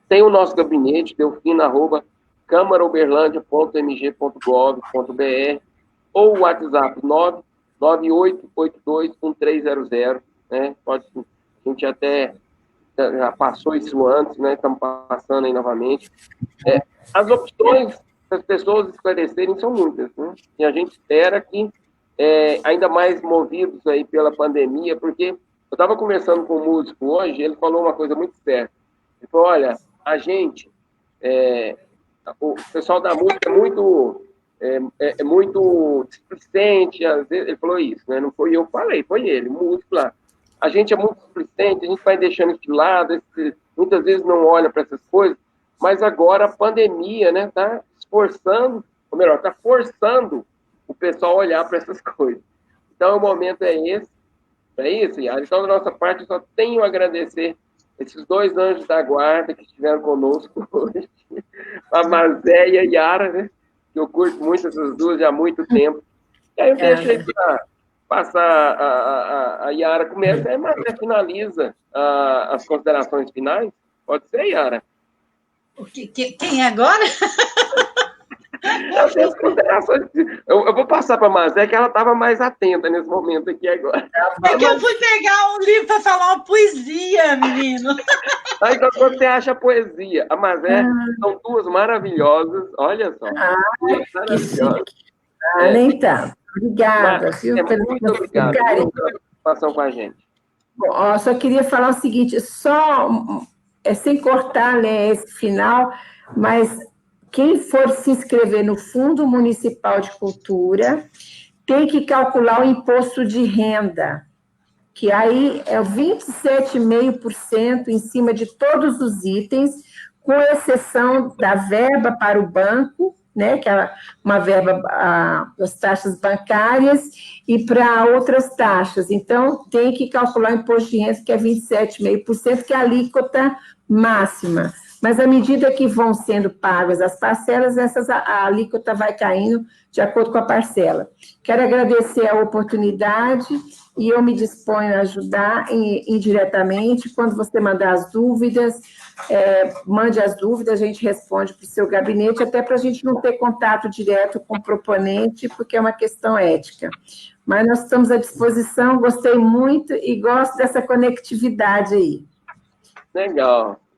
Tem o nosso gabinete, delfina@câmarauberlandia.mg.gov.br, ou o WhatsApp 998821300, né? A a gente até já passou isso antes, né? Estamos passando aí novamente. As opções para as pessoas esclarecerem são muitas, né? E a gente espera que, ainda mais movidos aí pela pandemia, porque eu estava conversando com um músico hoje, ele falou uma coisa muito certa. Ele falou, olha, a gente, o pessoal da música é muito displicente, às vezes, ele falou isso, né? Não foi eu que falei, foi ele, músico lá. A gente é muito displicente, a gente vai deixando isso de lado, muitas vezes não olha para essas coisas, mas agora a pandemia, né, está esforçando, ou melhor, está forçando o pessoal a olhar para essas coisas. Então, o momento é esse. É isso, Yara. Então, da nossa parte, eu só tenho a agradecer esses 2 anjos da guarda que estiveram conosco hoje, a Mazé e a Yara, né? Que eu curto muito essas duas já há muito tempo. E aí eu deixo aí para passar a Yara começa, a Mazé finaliza as considerações finais. Pode ser, Yara? Quem é agora? As considerações. Eu vou passar para a Mazé, que ela estava mais atenta nesse momento aqui agora. É que eu fui pegar um livro para falar uma poesia, menino. Aí, quando você acha a poesia, a Mazé são duas maravilhosas, olha só. Maravilhosas. Então, obrigada, viu? Muito obrigado pela participação com a gente. Bom, só queria falar o seguinte, sem cortar, né, esse final, mas quem for se inscrever no Fundo Municipal de Cultura tem que calcular o imposto de renda, que aí é 27,5% em cima de todos os itens, com exceção da verba para o banco, né, que é uma verba das taxas bancárias, e para outras taxas. Então, tem que calcular o imposto de renda, que é 27,5%, que é a alíquota máxima. Mas, à medida que vão sendo pagas as parcelas, a alíquota vai caindo de acordo com a parcela. Quero agradecer a oportunidade e eu me disponho a ajudar indiretamente. Quando você mandar as dúvidas, mande as dúvidas, a gente responde para o seu gabinete, até para a gente não ter contato direto com o proponente, porque é uma questão ética. Mas nós estamos à disposição, gostei muito e gosto dessa conectividade aí.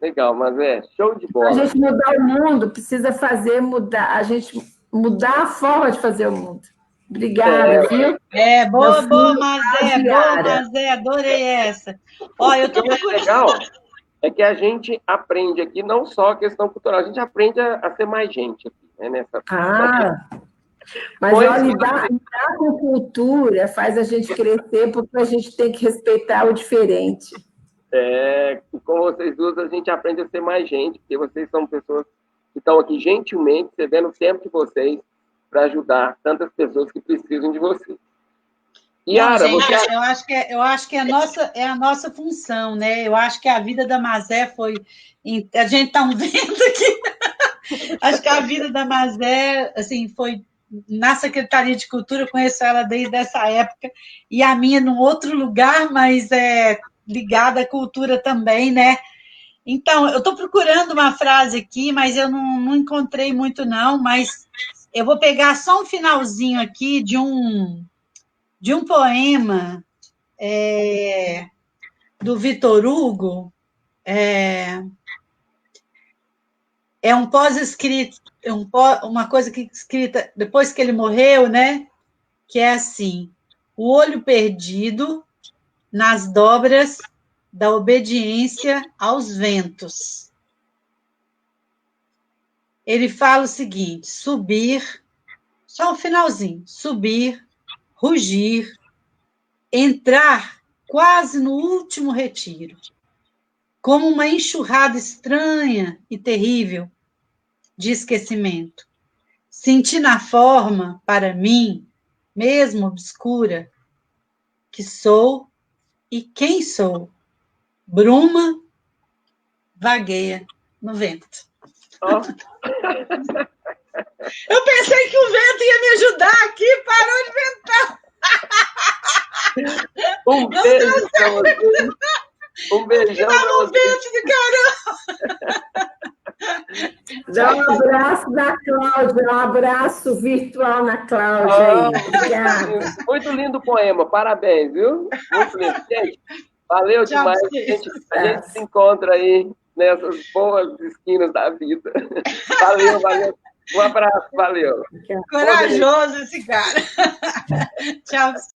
Legal, mas show de bola. A gente mudar o mundo, precisa a gente mudar a forma de fazer o mundo. Obrigada, viu? Boa, Mazé, adorei essa. Olha, eu tô procurando. Legal é que a gente aprende aqui não só a questão cultural, a gente aprende a ser mais gente aqui, né? Mas olha, lidar com cultura faz a gente crescer, porque a gente tem que respeitar o diferente. Com vocês duas a gente aprende a ser mais gente, porque vocês são pessoas que estão aqui gentilmente cedendo o tempo de vocês para ajudar tantas pessoas que precisam de vocês. Yara, eu acho que é a nossa função, né? Eu acho que a vida da Mazé foi... A gente está vendo aqui. Acho que a vida da Mazé, assim, foi na Secretaria de Cultura, eu conheço ela desde essa época, e a minha num outro lugar, mas ligada à cultura também, né? Então, eu estou procurando uma frase aqui, mas eu não encontrei muito, não, mas eu vou pegar só um finalzinho aqui de um poema do Vitor Hugo, um pós-escrito, uma coisa que escrita depois que ele morreu, né? Que é assim: o olho perdido nas dobras da obediência aos ventos. Ele fala o seguinte: subir, só o finalzinho, subir, rugir, entrar quase no último retiro, como uma enxurrada estranha e terrível de esquecimento. Senti na forma, para mim, mesmo obscura, que sou e quem sou. Bruma vagueia no vento. Oh. Eu pensei que o vento ia me ajudar aqui, parou de ventar. Um beijo pra vocês. Um beijão pra vocês. Dá um abraço da Cláudia, um abraço virtual na Cláudia. Obrigada. Muito lindo o poema, parabéns, viu? Muito lindo. Gente, Valeu Tchau demais. pra vocês. A gente se encontra aí nessas boas esquinas da vida. Valeu, valeu. Um abraço, valeu. Corajoso esse cara. Tchau.